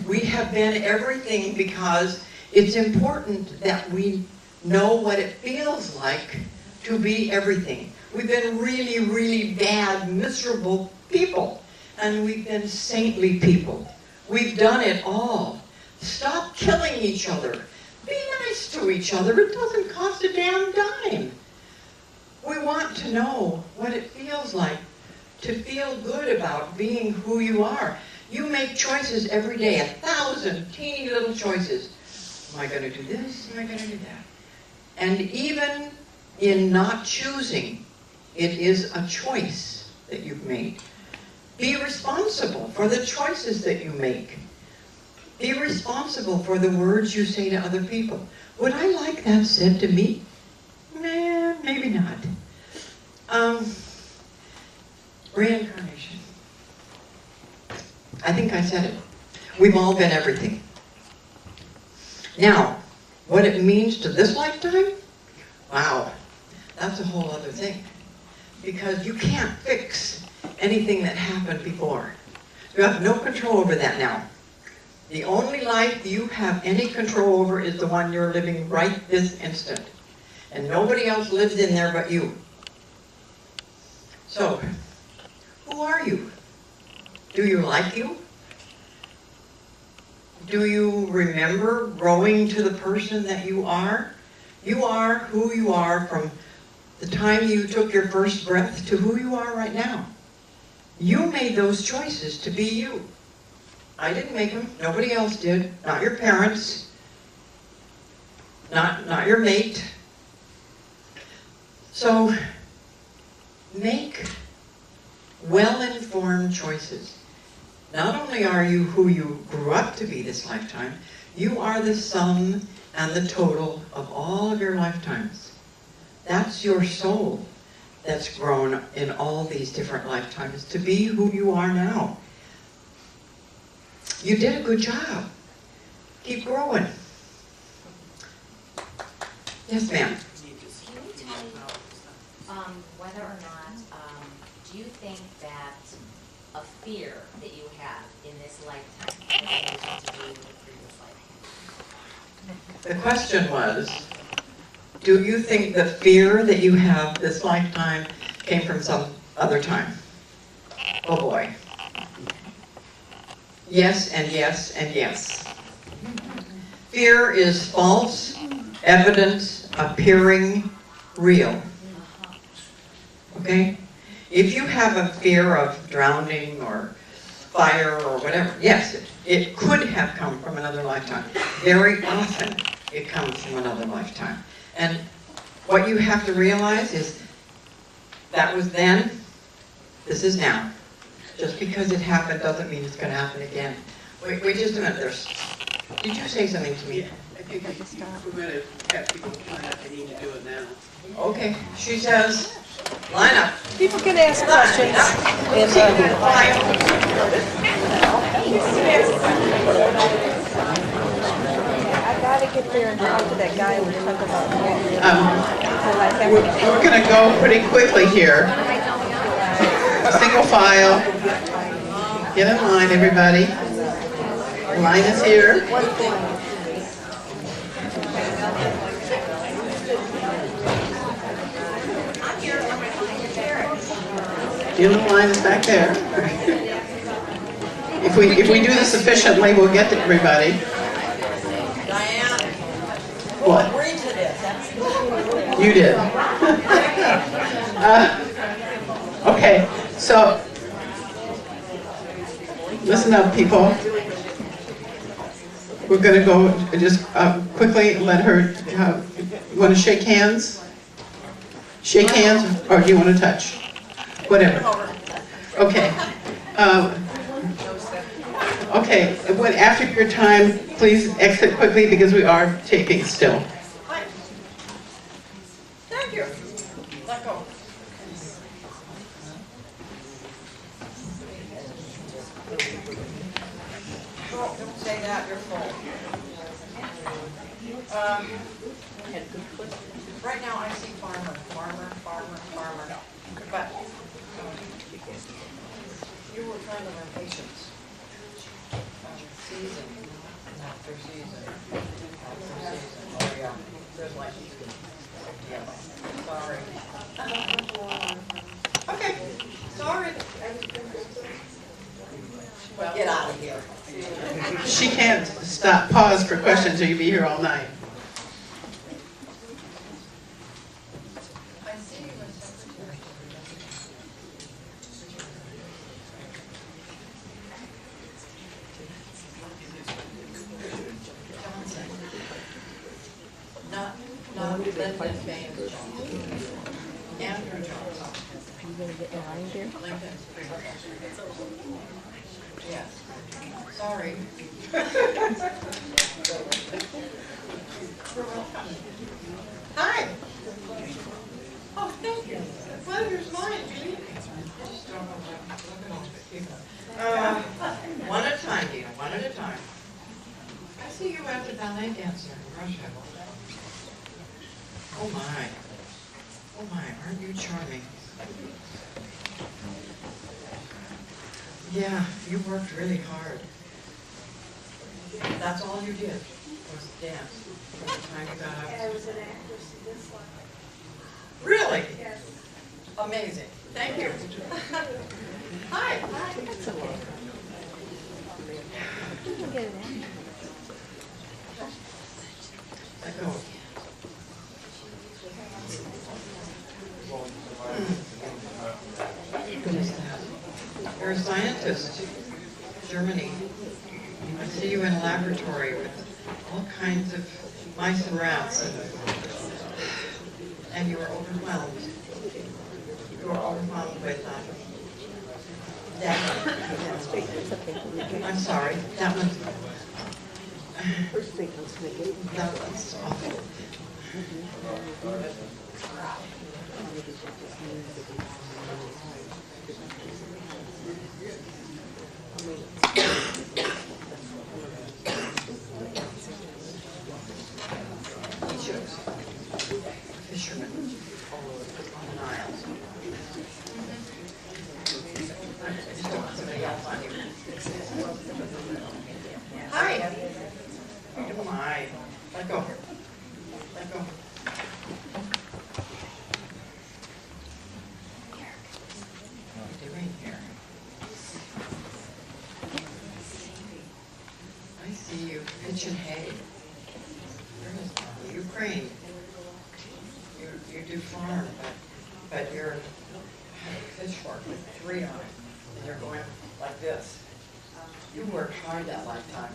We have been everything because it's important that we know what it feels like to be everything. We've been really, really bad, miserable people. And we've been saintly people. We've done it all. Stop killing each other. Be nice to each other. It doesn't cost a damn dime. We want to know what it feels like to feel good about being who you are. You make choices every day, 1,000 teeny little choices. Am I going to do this? Am I going to do that? And even in not choosing, it is a choice that you've made. Be responsible for the choices that you make. Be responsible for the words you say to other people. Would I like that said to me? Nah, maybe not. Reincarnation. I think I said it. We've all been everything. Now, what it means to this lifetime? Wow, that's a whole other thing. Because you can't fix anything that happened before. You have no control over that now. The only life you have any control over is the one you're living right this instant. And nobody else lives in there but you. So, who are you? Do you like you? Do you remember growing to the person that you are? You are who you are from the time you took your first breath to who you are right now. You made those choices to be you. I didn't make them, nobody else did, not your parents, not your mate. So make well-informed choices. Not only are you who you grew up to be this lifetime, you are the sum and the total of all of your lifetimes. That's your soul that's grown in all these different lifetimes to be who you are now. You did a good job. Keep growing. Yes, ma'am. Can you tell me whether or not, do you think that a fear that you have in this lifetime has anything to do with a previous lifetime? The question was, do you think the fear that you have this lifetime came from some other time? Oh boy. Yes and yes and yes. Fear is false evidence appearing real. Okay? If you have a fear of drowning or fire or whatever, yes, it could have come from another lifetime. Very often it comes from another lifetime. And what you have to realize is that was then, this is now. Just because it happened doesn't mean it's going to happen again. Wait just a minute. Did you say something to me? I think we're going to have people line up, they need to do it now. Okay. She says, line up. People can ask questions. I gotta get there and talk to that guy and talk about We're going to go pretty quickly here. Single file. Get in line, everybody. Line is here. The other line is back there. If we do this efficiently, we'll get to everybody. Diane. What? Agree to this. You did. Okay, so listen up, people. We're going to go just quickly let her. You want to shake hands? Shake hands, or do you want to touch? Whatever. Okay. Okay. When after your time, please exit quickly because we are taping still. Thank you. Let go. Don't say that, you're full. Right now I see farmer. But you were kind of impatient. Season after season after season. Oh yeah, there's like, sorry. Okay, sorry. Well, get out of here. She can't pause for questions or you'll be here all night. Not Lyndon Baines Johnson. Andrew Johnson. Lincoln's predecessor. Yes. Sorry. Hi. Oh, thank you. The pleasure's mine, Judy. One at a time, Deana. One at a time. I see you went to ballet dancer in Russia. Oh my, aren't you charming? Yeah, you worked really hard. That's all you did, was dance from the time you got up. I was an actress in this one. Really? Yes. Amazing, thank you. Hi. That's okay. You can get it in. Let go. You're a scientist, Germany. I see you in a laboratory with all kinds of mice and rats, and you were overwhelmed. You were overwhelmed with that. I'm sorry, that one's. That was awful. Egypt, fishermen on the Nile. I just don't want somebody else on you. Hi. Oh my. Let go. Let go. What are you doing here? I see you pitching hay. Ukraine. You do farm, but you're a pitchfork with 3 on it, and you're going like this. You worked hard that lifetime.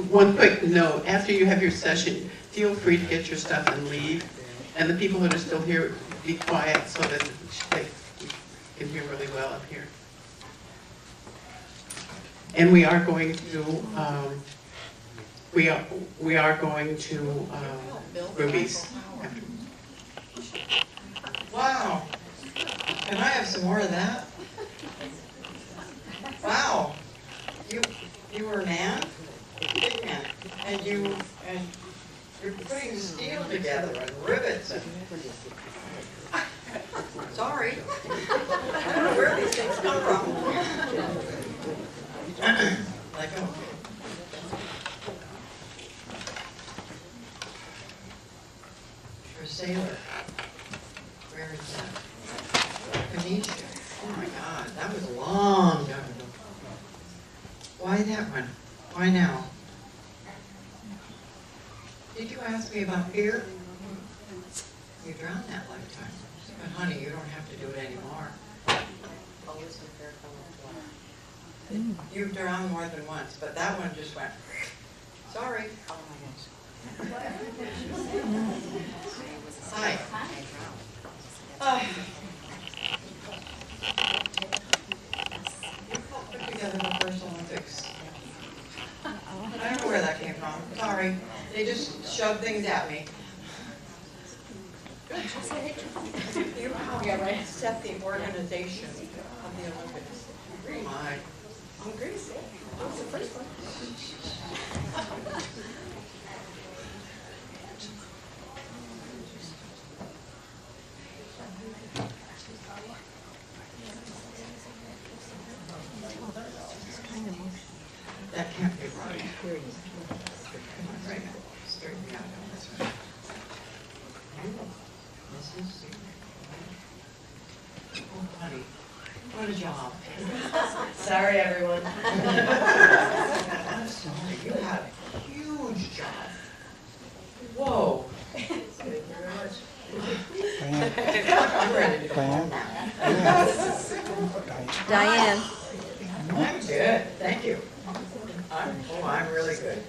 One quick note, after you have your session, feel free to get your stuff and leave. And the people that are still here, be quiet so that they can hear really well up here. And we are going to, we are going to Ruby's. Wow. Can I have some more of that? Wow. You were a man? Big man. And you're putting steel together and rivets and sorry. I don't know where these things come from. Let go. You're a sailor. Where is that? Phoenicia. Oh my God, that was a long time ago. Why that one? Why now? Did you ask me about fear? You drowned that lifetime. But honey, you don't have to do it anymore. You've drowned more than once, but that one just went, sorry. Hi. You put together the first Olympics. I don't know where that came from. Sorry. They just shoved things at me. You set the organization of the Olympics. Oh my. I'm Greece, yeah. That was the first one. That can't be right. Come on, right now. Straighten me out on this one. Oh, honey, what a job. Sorry, everyone. I'm sorry, you had a huge job. Whoa. Thank you very much. I'm ready to go home now. Diane. I'm good, thank you. I'm really good.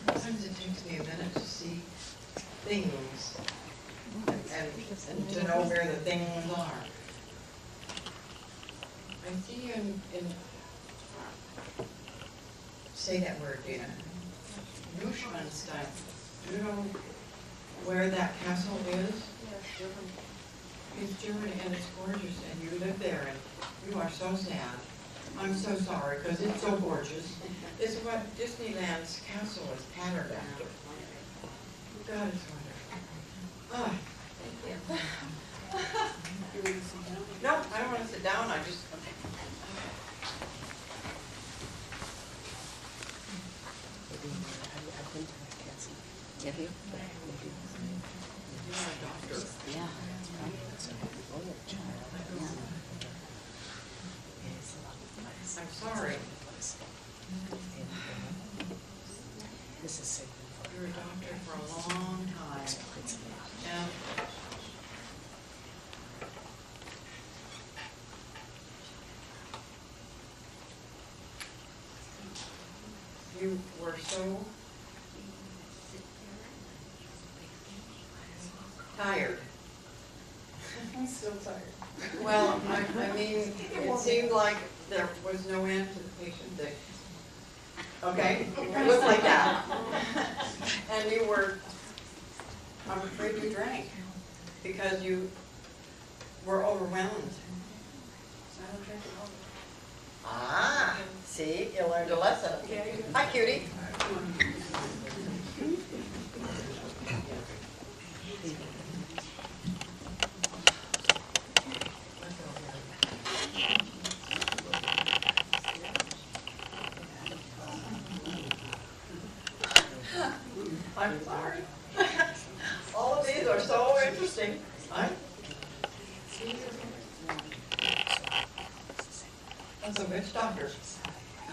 Sometimes it takes me a minute to see things and to know where the things are. I see you in say that word, Deana. Neuschwanstein. Do you know where that castle is? It's Germany and it's gorgeous and you live there and you are so sad. I'm so sorry because it's so gorgeous. It's what Disneyland's castle is patterned after. God, it's wonderful. Ah. No, I don't want to sit down. I just. Have you? You're a doctor. Yeah. were so tired. I'm still tired. Well, I mean, it seemed like there was no end to the patient day. Okay? It looked like that. And you were, I'm afraid you drank because you were overwhelmed. I don't drink at all. Ah, see, you learned a lesson. Hi, cutie. I'm sorry. All of these are so interesting. That's a witch doctor.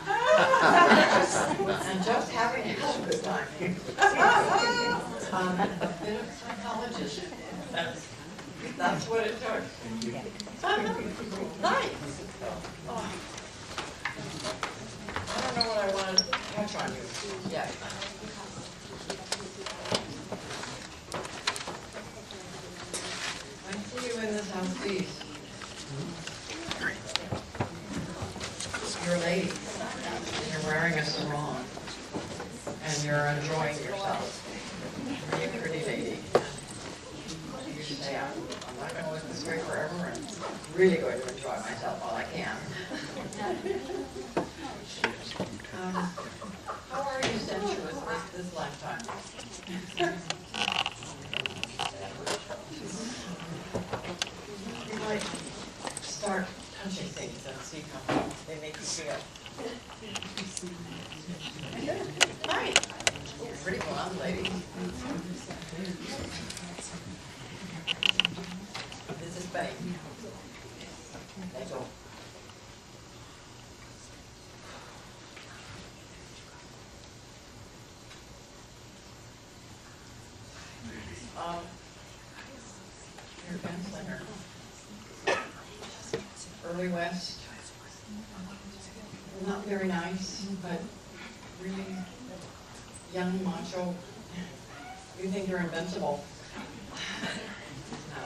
And just having a good time. A bit of psychologist. That's what it took. Nice. Oh. I don't know what I want to touch on you yet. I see you in this house piece. You're a lady. You're wearing a sarong. And you're enjoying yourself. You're a pretty lady. You should say, I'm not going to live this way forever and really going to enjoy myself while I can. How are you sensuous this lifetime? You might start touching things and see how they make you feel. Hi. Oh, pretty blonde lady. This is Betty. Let's go. You're a gunslinger. Early West. Not very nice, but really young, macho. You think you're invincible. No.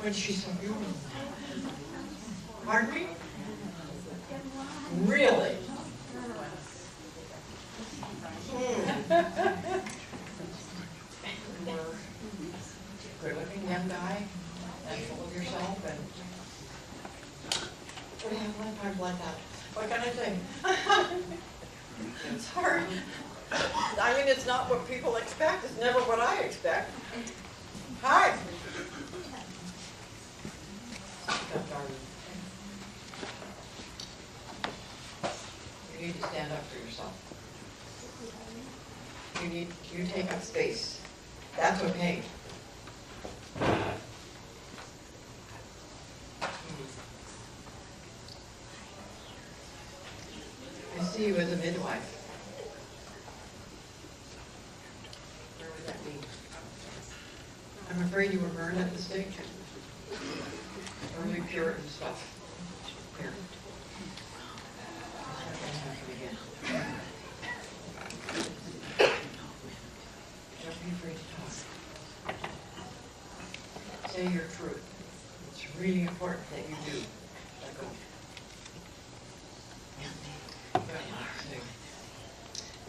When she's so beautiful. Pardon me? Really? Good-looking young guy, and full of yourself, and we have lifetimes like that. What can I say? It's hard. I mean, it's not what people expect. It's never what I expect. Hi. You need to stand up for yourself. You take up space. That's okay. I see you as a midwife. Where would that be? I'm afraid you were burned at the stake. Early Puritan stuff. Here. It's not gonna happen again. Don't be afraid to talk. Say your truth. It's really important that you do. Let go.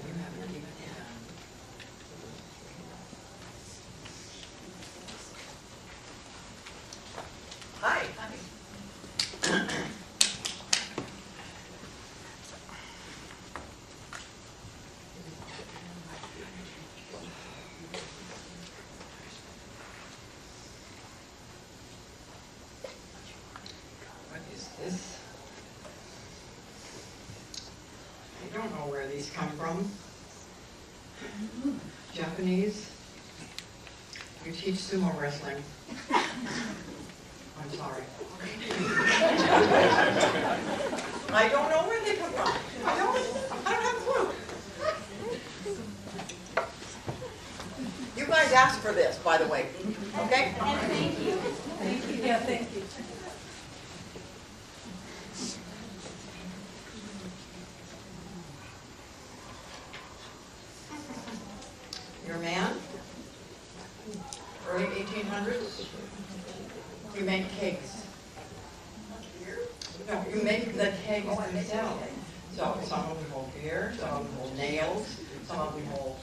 You haven't even Hi. What is this? I don't know where these come from. Japanese. You teach sumo wrestling. I'm sorry. I don't know where they come from. I don't have a clue. You guys asked for this, by the way. Okay? Thank you. Thank you. Yeah, thank you. No, you make the kegs themselves. So some of them hold beer, some of them hold nails, some of them hold.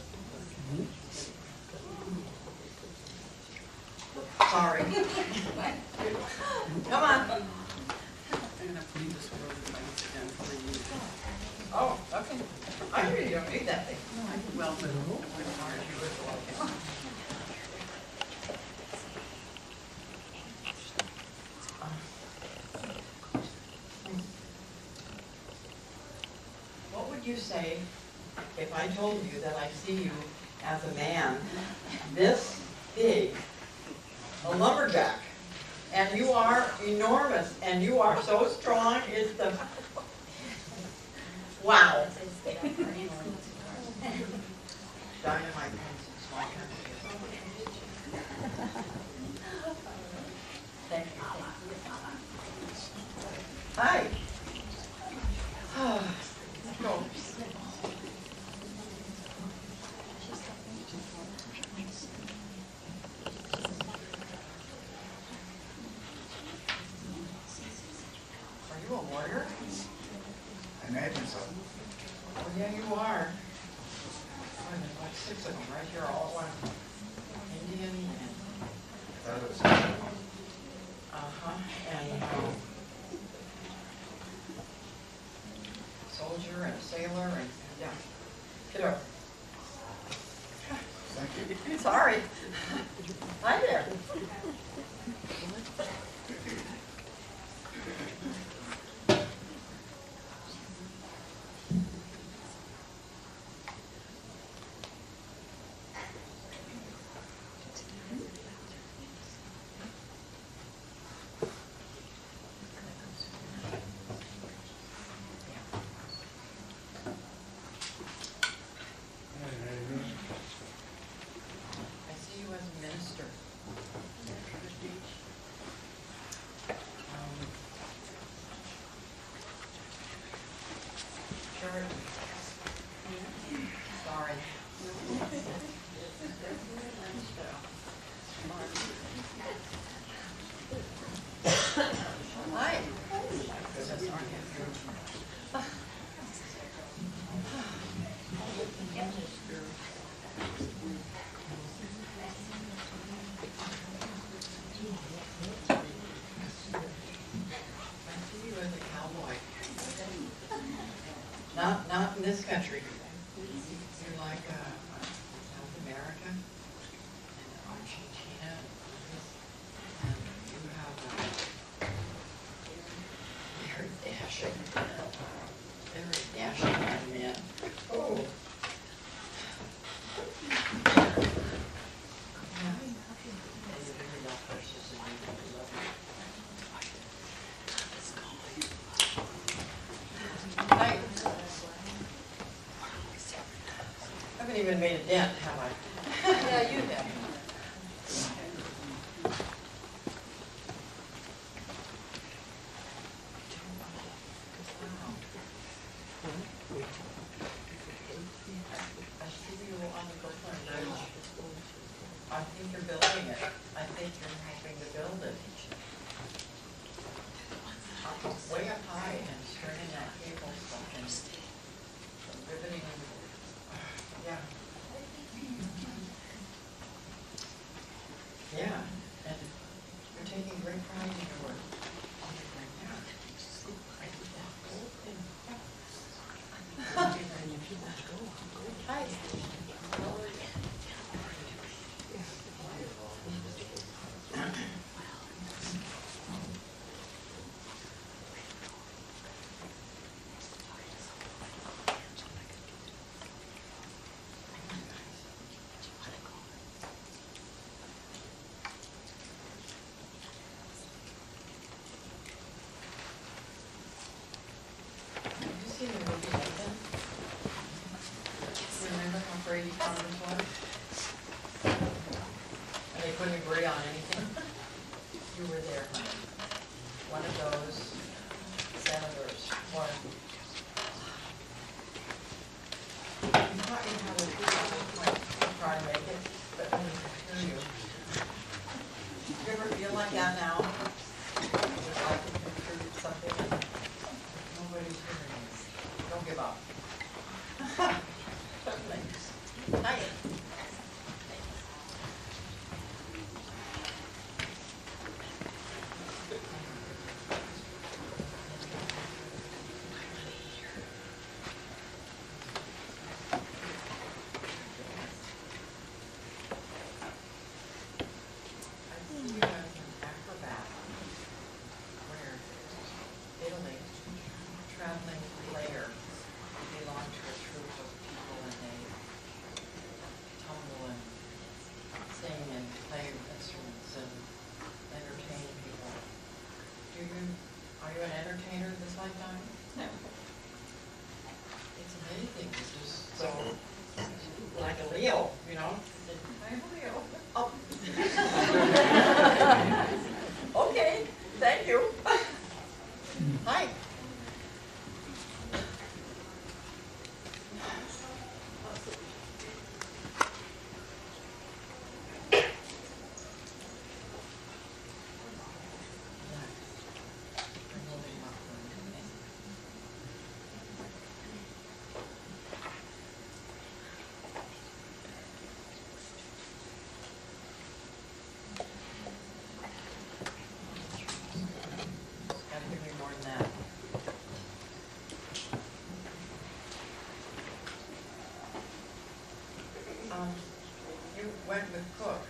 Sorry. Come on. I'm gonna put this road lights again for you. Oh, okay. I really don't need that thing. Well, but it's hard. What would you say if I told you that I see you as a man this big, a lumberjack, and you are enormous, and you are so strong, it's the, wow. Dynamite comes in small packages. Thank you. Hi. Go. Are you a warrior? I imagine so. Oh, yeah, you are. Oh, there's like 6 of them right here, all one. Indian and, That was, and, soldier and sailor and, yeah. Get over. thank you. Sorry. Hi there. I see you as a minister. Sure. Sorry. Hi. I see you as a cowboy. Not in this country. You're like South America and Argentina. And you have very dashing, young man. Oh. Yeah. And you're very young horses and you love it. Hi. I haven't even made a dent, have I? Yeah, you have. I see you on the Brooklyn Bridge. I think you're building it. I think you're helping to build it. Way up high and stringing that cable stuff and riveting and, yeah. Yeah, and you're taking great pride in your work. Hi. Have you seen the movie Nathan? Remember how Brady Farmers was? And they couldn't agree on anything? You were there, honey. One of those senators, one. You thought you had a good try to make it, but I didn't hear you. You ever feel like that now? Just like you contribute something? traveling player. They belong to a troupe of people and they tumble and sing and play instruments and entertain people. Are you an entertainer this lifetime? No. It's amazing, it's just so, like a Leo, you know? I'm a Leo. Oh. Okay, thank you. Hi. Gotta give me more than that. You went with Cook,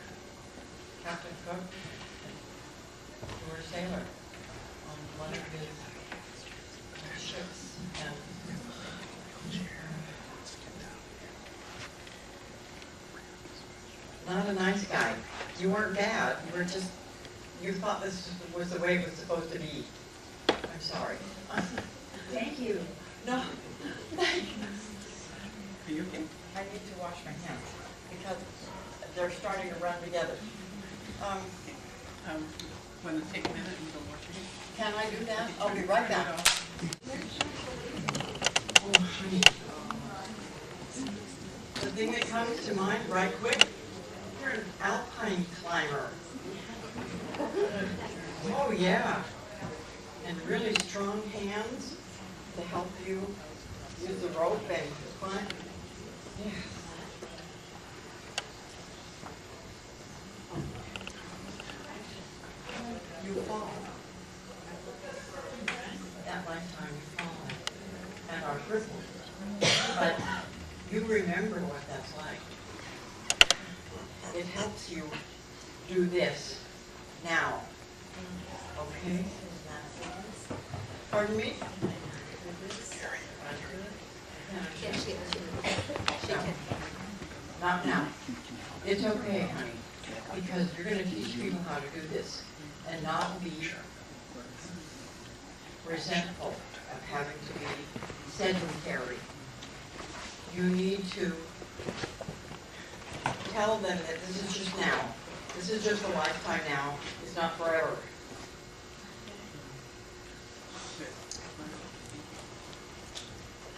Captain Cook. You were a sailor on one of his ships, and not a nice guy. You weren't bad. You were just, you thought this was the way it was supposed to be. I'm sorry. Thank you. No. Are you okay? I need to wash my hands because they're starting to run together. Want to take a minute and go wash your hands? Can I do that? I'll be right back. Oh, honey. The thing that comes to mind right quick, you're an alpine climber. Oh, yeah. And really strong hands to help you use the rope and climb. Yeah. You fall. That lifetime you fall and are crippled. But you remember what that's like. It helps you do this now. Okay? Pardon me? No. Not now. It's okay, honey, because you're gonna teach people how to do this and not be resentful of having to be sedentary. You need to tell them that this is just now. This is just a lifetime now. It's not forever.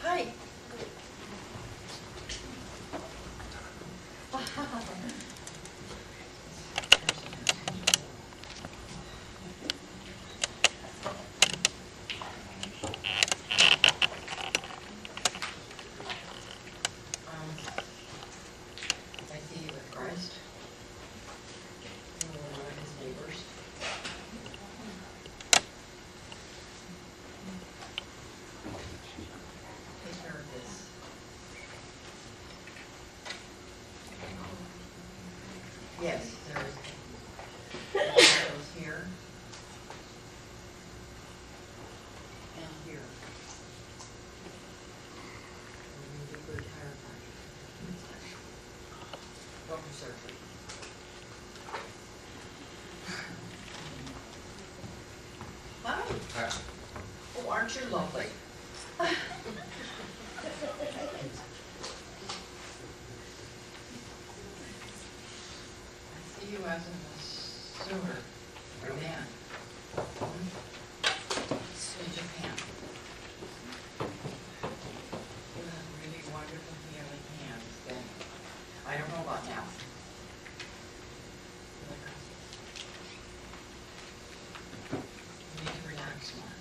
Hi. I see you with Christ. You were one of his neighbors. Take care of this. Yes, there is here and here. We're going to do good chiropractic. Go for surgery. Hi. Oh, aren't you lovely? I see you as in the sewer, Deana. In Japan. You have really wonderful healing hands then. I don't know about now. You need to relax more.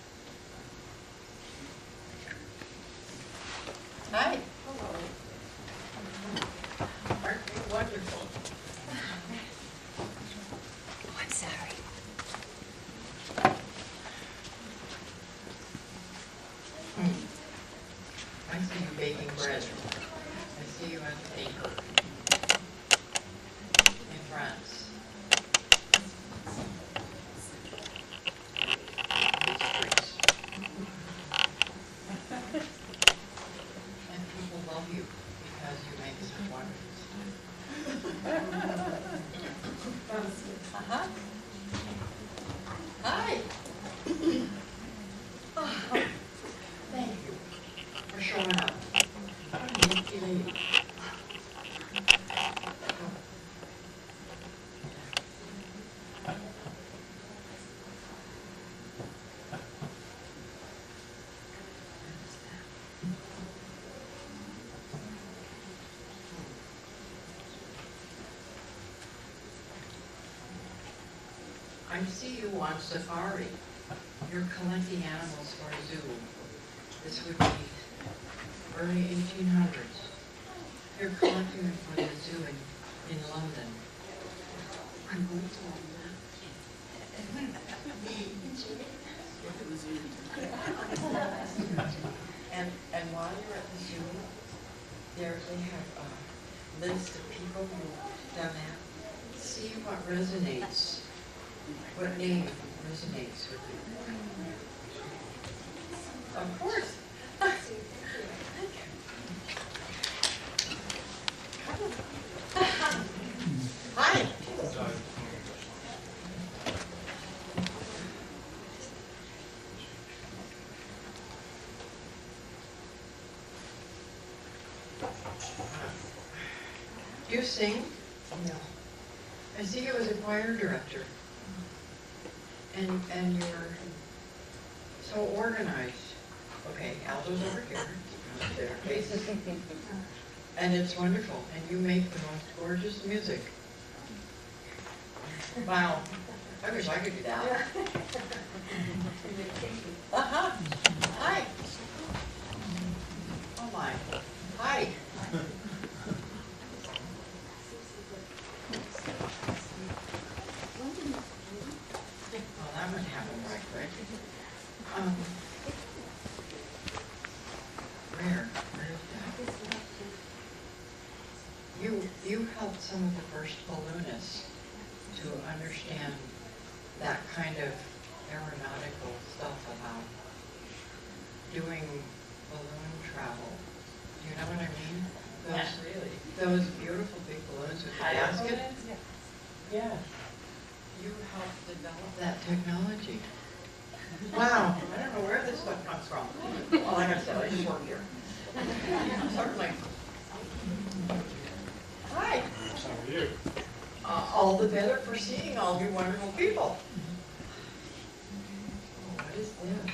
see you on safari. You're collecting animals for a zoo. This would be early 1800s. You're collecting them for the zoo in London. And while you're at the zoo, they have a list of people who've done that. See what resonates, what name resonates with you. Of course. Hi. Do you sing? No. I see you as a choir director. And you're so organized. Okay, alto's over here. There, faces. And it's wonderful. And you make the most gorgeous music. Wow. I wish I could do that. Uh-huh. Hi. Oh my. Hi. Well, that would happen right quick. Where is that? You helped some of the first balloonists to understand that kind of aeronautical stuff about doing balloon travel. Do you know what I mean? Not really. Those beautiful big balloons with the basket. Yeah. You helped develop that technology. Wow. I don't know where this stuff comes from. Well, like I said, I just work here. Certainly. Hi. How are you? All the better for seeing all you wonderful people. Oh, what is this?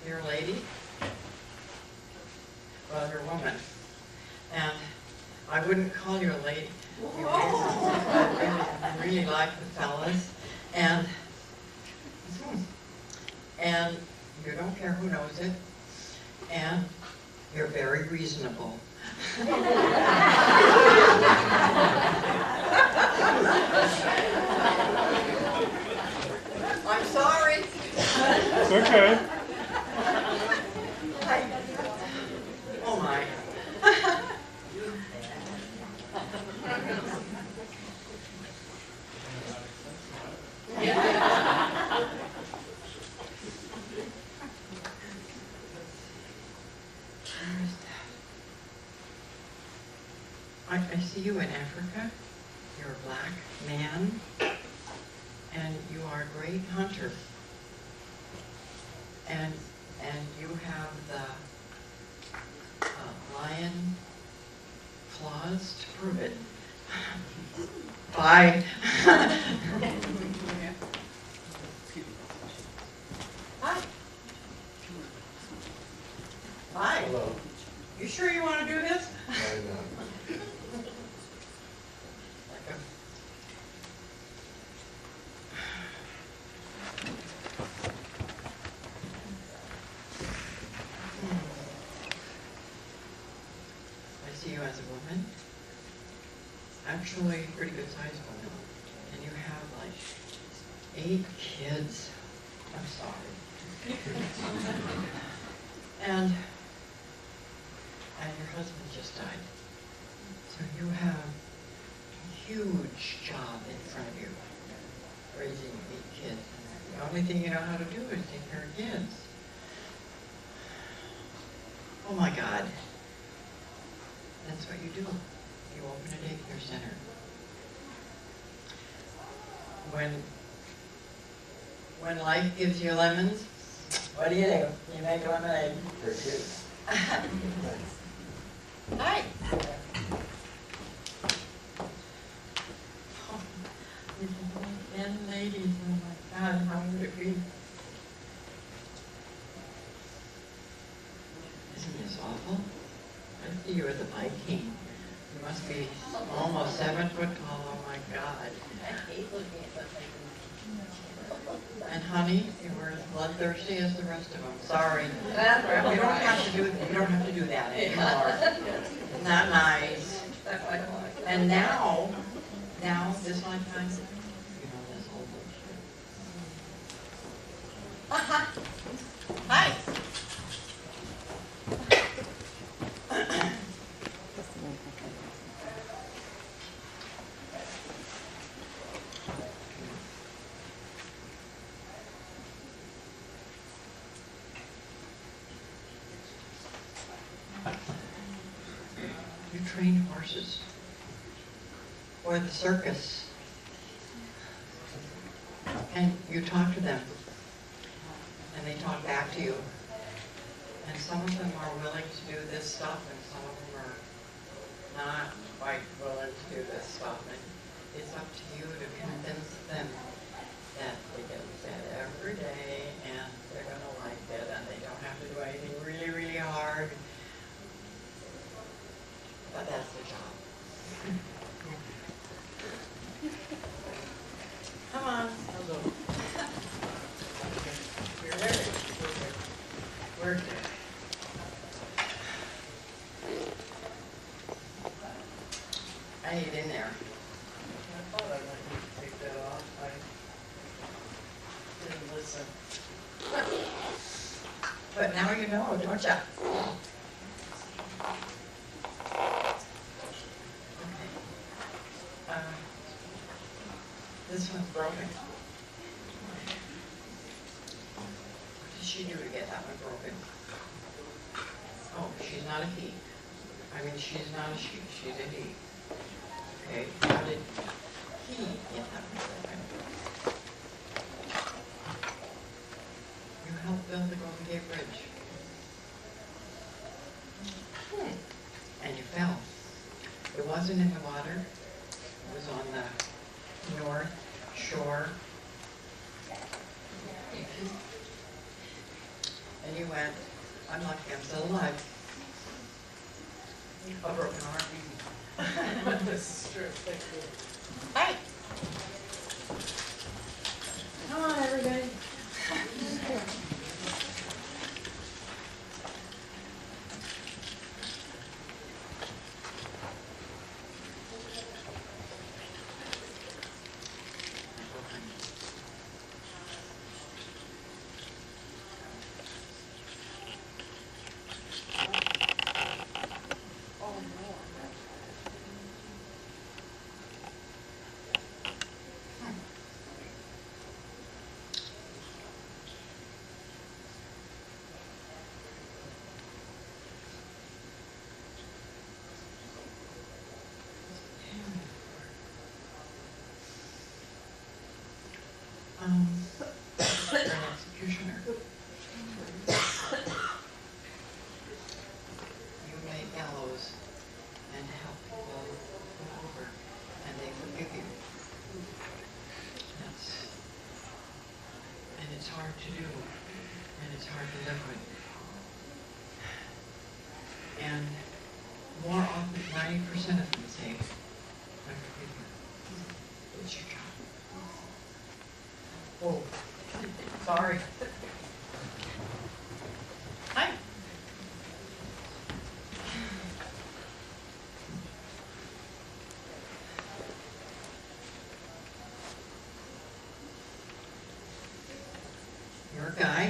You're a lady? Well, you're a woman. And I wouldn't call you a lady. I really like the fellas. And you don't care who knows it. And you're very reasonable. I'm sorry. It's okay. Oh my. I see you in Africa. You're a black man, and you are a great hunter. And you have the lion claws to prove it. Bye. Hi. Hi. Hello. You sure you want to do this? I know. I see you as a woman. Actually, pretty good sized woman. And you have like 8 kids. I'm sorry. and your husband just died. So you have a huge job in front of you, raising 8 kids. And the only thing you know how to do is take care of kids. Oh my God. That's what you do. You open a daycare center. When life gives you lemons, what do? You make lemonade. For kids. Hi. Oh, and ladies, oh my God, how would it be? Isn't this awful? You are the Viking. You must be almost 7 foot tall, oh my God. I hate looking at something. And honey, you were as bloodthirsty as the rest of them. Sorry. That's You don't have to do, you don't have to do that anymore. Isn't that nice? And now, this lifetime, you know, this whole bullshit. Hi. You train horses or the circus, and you talk to them, and they talk back to you. And some of them are willing to do this stuff, and some of them are not quite willing to do this stuff. And it's up to you to convince them that they get fed every day, and they're gonna like it, and they don't have to do anything really, really hard. But that's the job. Come on. You're ready. We're good. I ate in there. I thought I might need to take that off. I didn't listen. But now you know, don't ya? This one's broken. What did she do to get that one broken? Oh, she's not a he. I mean, she's not a she, she's a he. Okay, how did he get that one broken? You helped build the Golden Gate Bridge. And you fell. It wasn't in the water. It was on the north shore. And you went, I'm lucky I'm still alive. A broken arm. This is true. Thank you. Hi. Come on, everybody. You're an executioner. You make gallows and help people go over, and they forgive you. And it's hard to do, and it's hard to live with. And more often, 90% of them say, I forgive you. It's your job. Oh, sorry. Hi. You're a guy.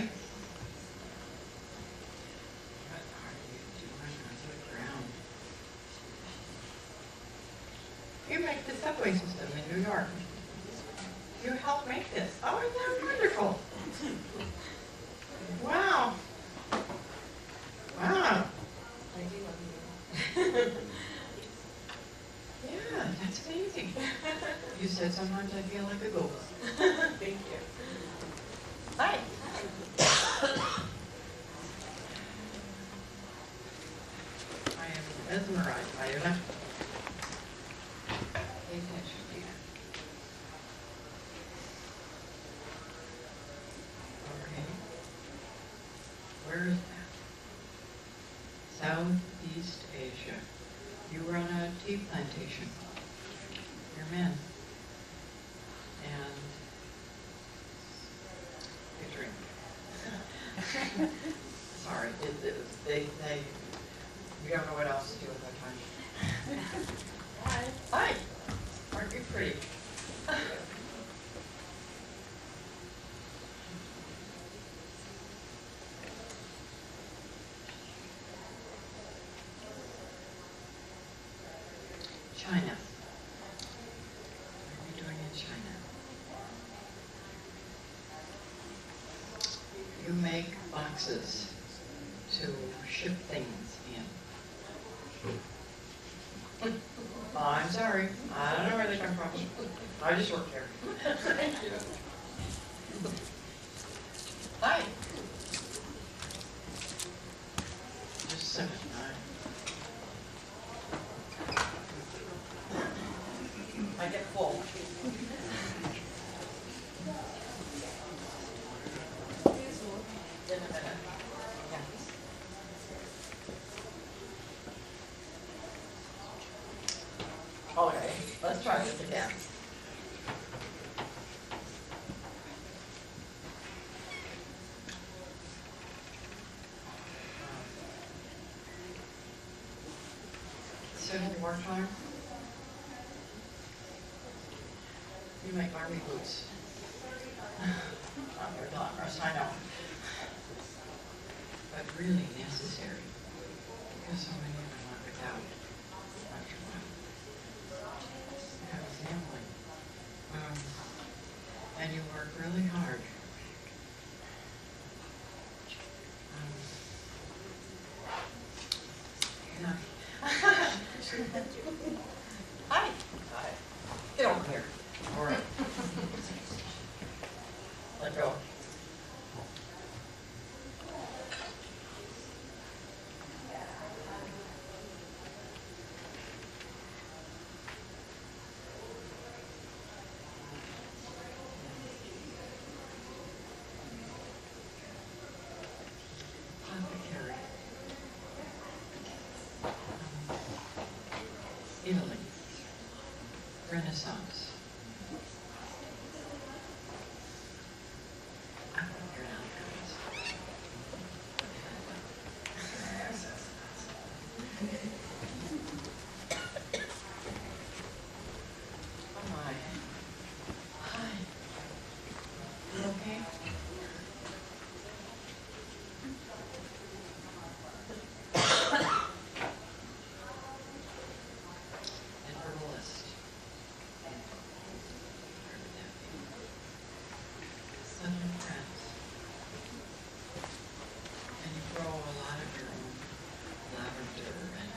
What are you doing under the ground? You make the subway system in New York. You helped make this. Oh, isn't that wonderful? Wow. Wow. Yeah, that's amazing. You said sometimes I feel like a ghost. Thank you. Hi. I am mesmerized by your laughter. Pay attention, dear. Okay. Where is that? Southeast Asia. you. You run a tea plantation. You're men. And you drink. Sorry, they, we don't know what else to do with our time. Hi. Hi. Aren't you pretty? China. What are we doing in China? You make boxes to ship things in. Oh, I'm sorry. I don't know where they come from. I just work here. Hi. Just a second. I get full. In a minute. Yeah. Okay, let's try this again. Civil War time. You make army boots. Not very glamorous, I know. But really necessary. Because so many of them are without much one. You have a family. And you work really hard. No. Hi. Hi. Get over here. All right. Let go. Apothecary. Italy. Renaissance. I want to hear how it goes. Oh my. Hi. You okay? An herbalist. Where would that be? Southern France. And you grow a lot of your own lavender and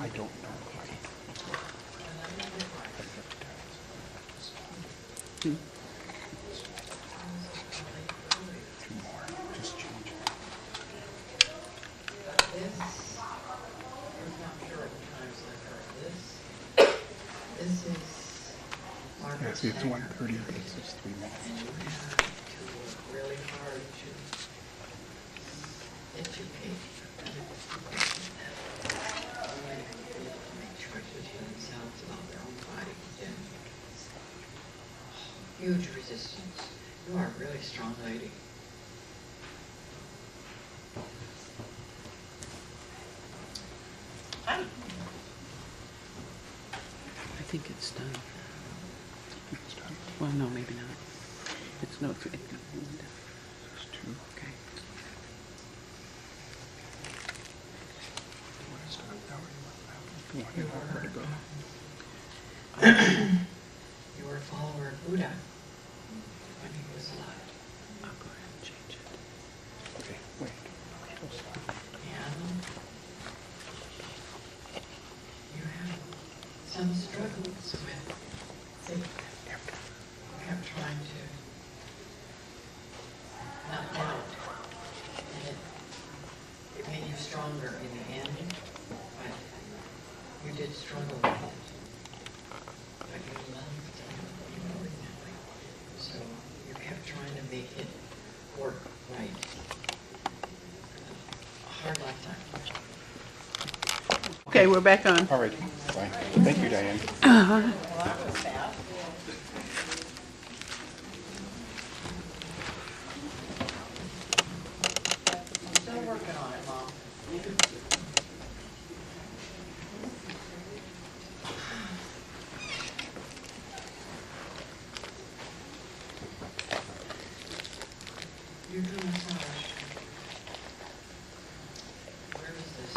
I don't know. Two more, just change it. this, I'm not sure of the times like her. This is Margaret Yeah, see, it's Sanger. 1:30, but it's just 3 minutes. And you have to work really hard to educate make choices for themselves about their own body. And huge resistance. You are a really strong lady. Hi. I think it's done. It's done. Well, no, maybe not. It's no, it's, There's two. okay. It's done. Now you want to know where to go. You were a follower of Buddha when he was alive. I'll go ahead and change it. Okay, wait. And you have some he struggles with, he kept trying to not doubt, and it made you stronger in the end, but you did struggle with it. But you loved it, so you kept trying to make it work right. A hard lifetime. Okay, we're back on. All right, bye. Thank you, Diane. Well, that was fast. I'm still working on it, Mom. You do massage. Where is this?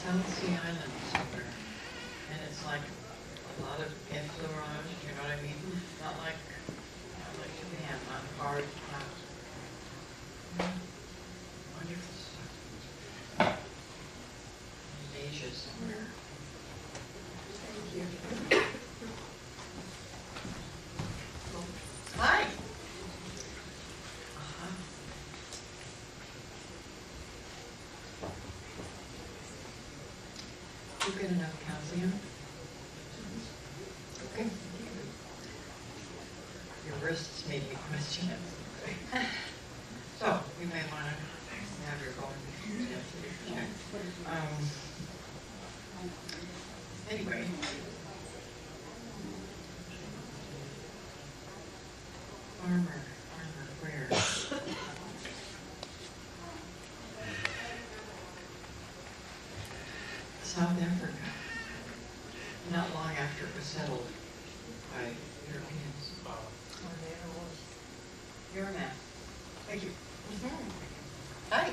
South Sea Island somewhere. And it's like a lot of effleurage, you know what I mean? Not like Japan, not hard, not wonderful stuff. In Asia somewhere. Thank you. Hi. You get enough calcium? Okay. Your wrists made me question it. So, you may want to have your bone density checked. Anyway. Armor, where? South Africa. Not long after it was settled by Europeans. You're a man. Thank you. Hi.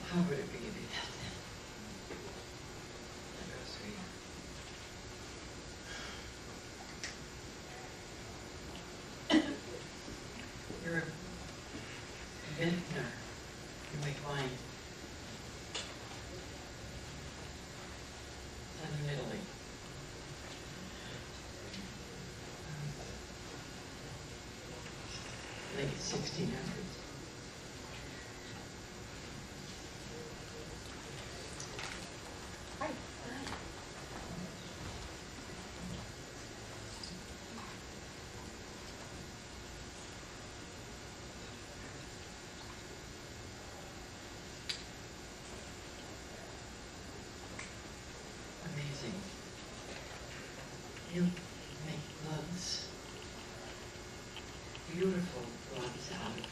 How would it be to be that then? That was sweet. You're a vintner. You make wine. Southern Italy. Late 1600s. Hi. Amazing. You make gloves. Beautiful gloves out of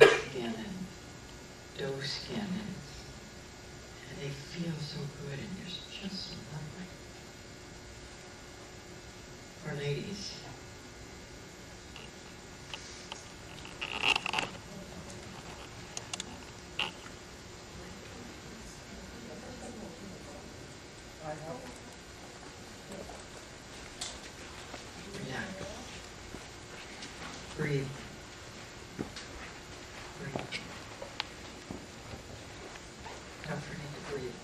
hemp skin and doe skin, and they feel so good, and you're just so lovely. For ladies. Relax. Breathe. Breathe. Don't forget to breathe.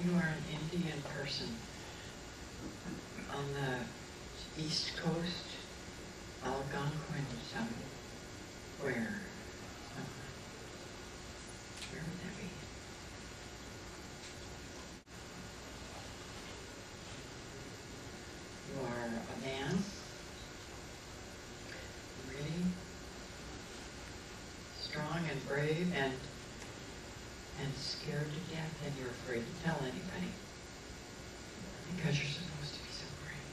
You are an Indian person on the East Coast, Algonquin, somewhere. Where would that be? You are a man, really strong and brave and scared to death, and you're afraid to tell anybody because you're supposed to be so brave.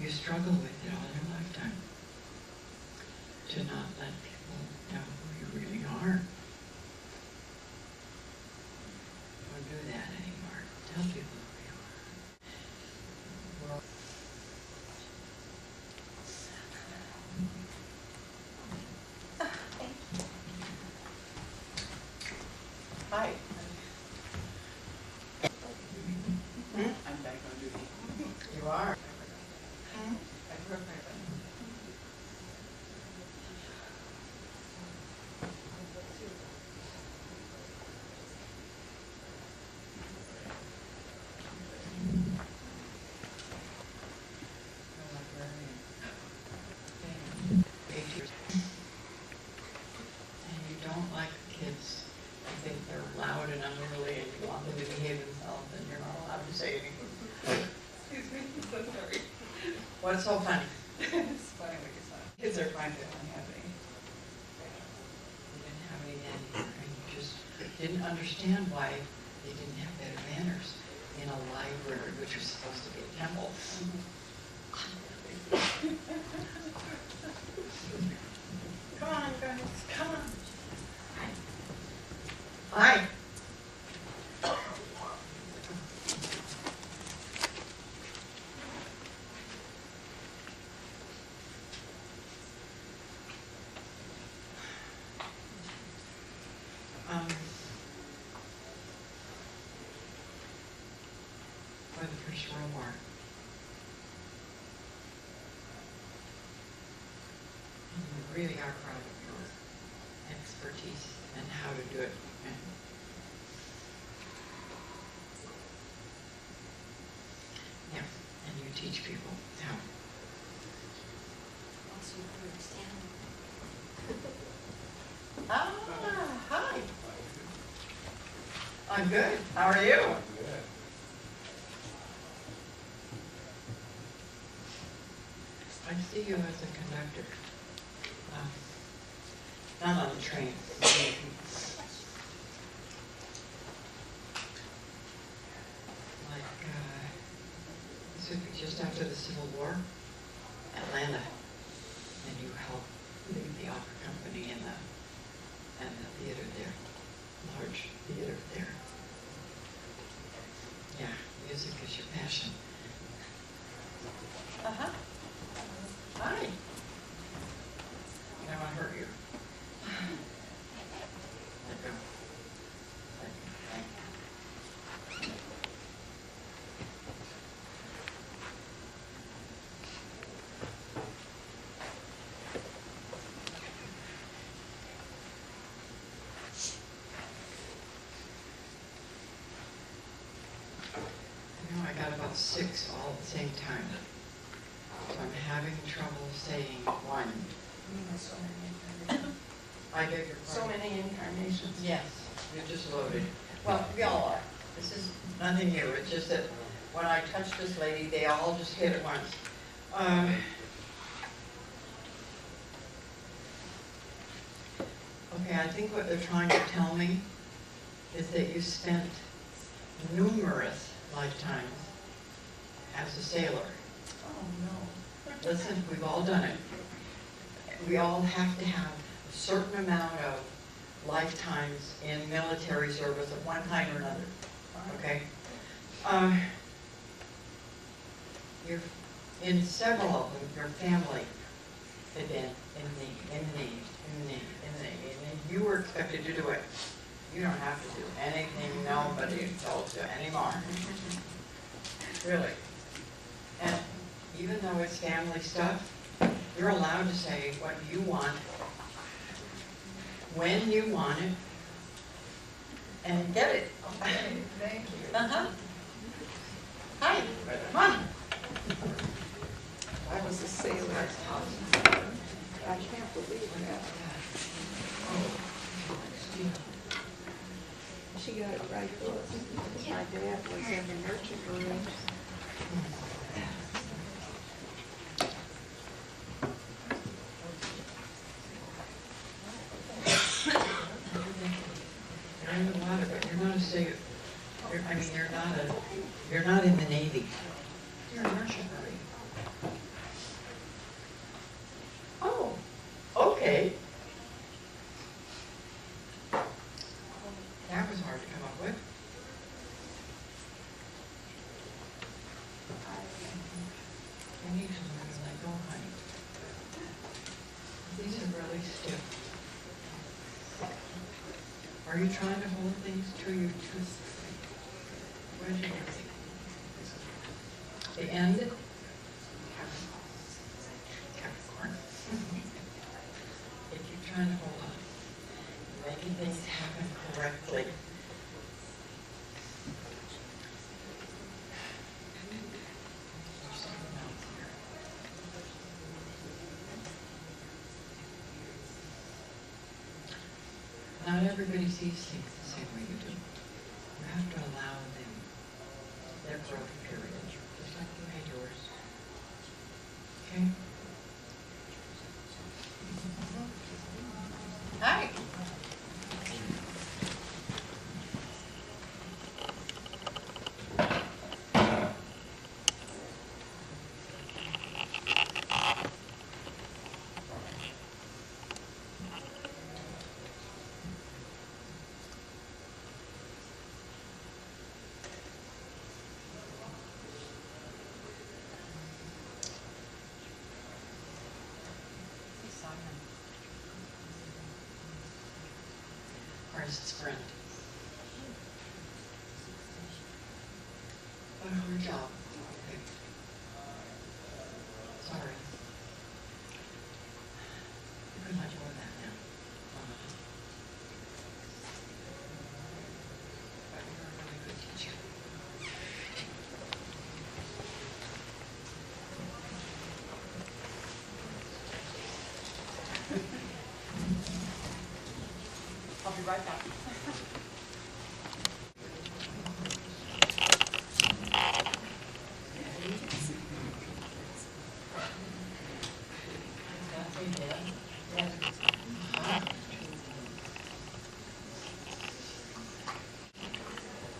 You struggle with it all your lifetime to not let people know who you really are. Don't do that anymore. Tell people who you are. Well, Hi. I'm back on duty. You are. And you don't like kids. You think they're loud and unruly and you want them to behave themselves and you're not allowed to say anything. Excuse me, I'm so sorry. What's so funny? It's funny when you say. Kids are fine, they don't have any. You didn't have any then either, and you just didn't understand why they didn't have better manners in a library, which was supposed to be a temple. Come on, guys, come on. Hi. For the First World War. And you really are proud of your expertise and how to do it. And yeah, and you teach people how. Also, you understand. Ah, hi. I'm good. How are you? I see you as a conductor. Not on the train. Like, this would be just after the Civil War, Atlanta, and you helped lead the opera company and the theater there, large theater there. Yeah, music is your passion. Uh-huh. Hi. I don't want to hurt you. Let go. Let go. You know, I got about 6 all at the same time. So I'm having trouble saying one. I beg your So pardon. many incarnations. Yes, you're just loaded. Well, we all are. This is nothing new. It's just that when I touch this lady, they all just hit at once. Okay, I think what they're trying to tell me is that you spent numerous lifetimes as a sailor. Oh, no. Listen, we've all done it. We all have to have a certain amount of lifetimes in military service of one kind or another, okay? You're, in several of them, your family had been in the Navy, and you were expected to do it. You don't have to do anything nobody told you anymore. Really. And even though it's family stuff, you're allowed to say what you want, when you want it, and get it. Okay, thank you. Uh-huh. Hi, come on. I was a sailor. I can't believe that. She got it right for us. My dad was in the merchant marine. You're in the water, but you're not a sailor. You're not in the Navy. You're a merchant marine. Oh, okay. That was hard to come up with. You need to learn to let go, honey. These are really stiff. Are Are you trying to hold things to your twist? Where's your the end? Capricorn. If you're trying to hold on, making things happen correctly. There's something else here. Not everybody sees things the same way you do. You have to allow them their growth period, just like you had yours. Okay? Hi. Or is it sprint? What a hard job. Okay. Sorry. You could let go of that now. But you're a really good teacher. I'll be right back.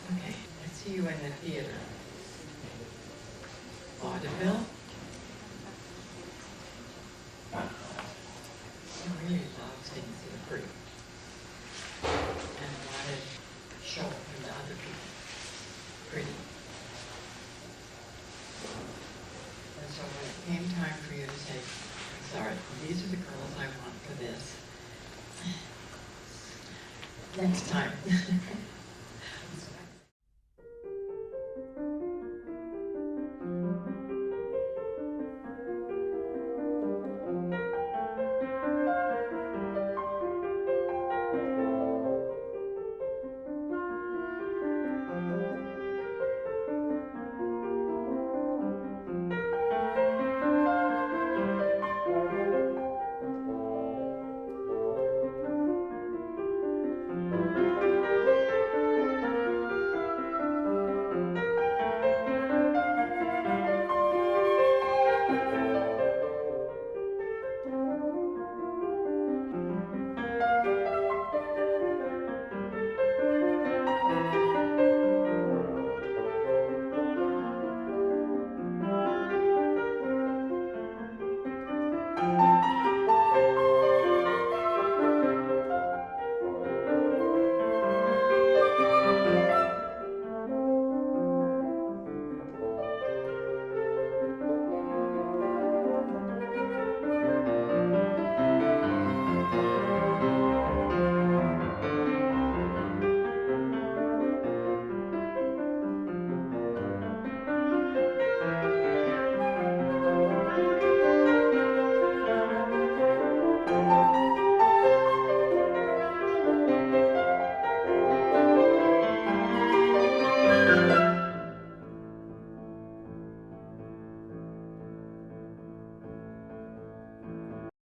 Okay, I see you in the theater. Vaudeville? You really love things that are pretty. And want to show them to other people. Pretty. And so when it came time for you to say, sorry, these are the girls I want for this. Next time.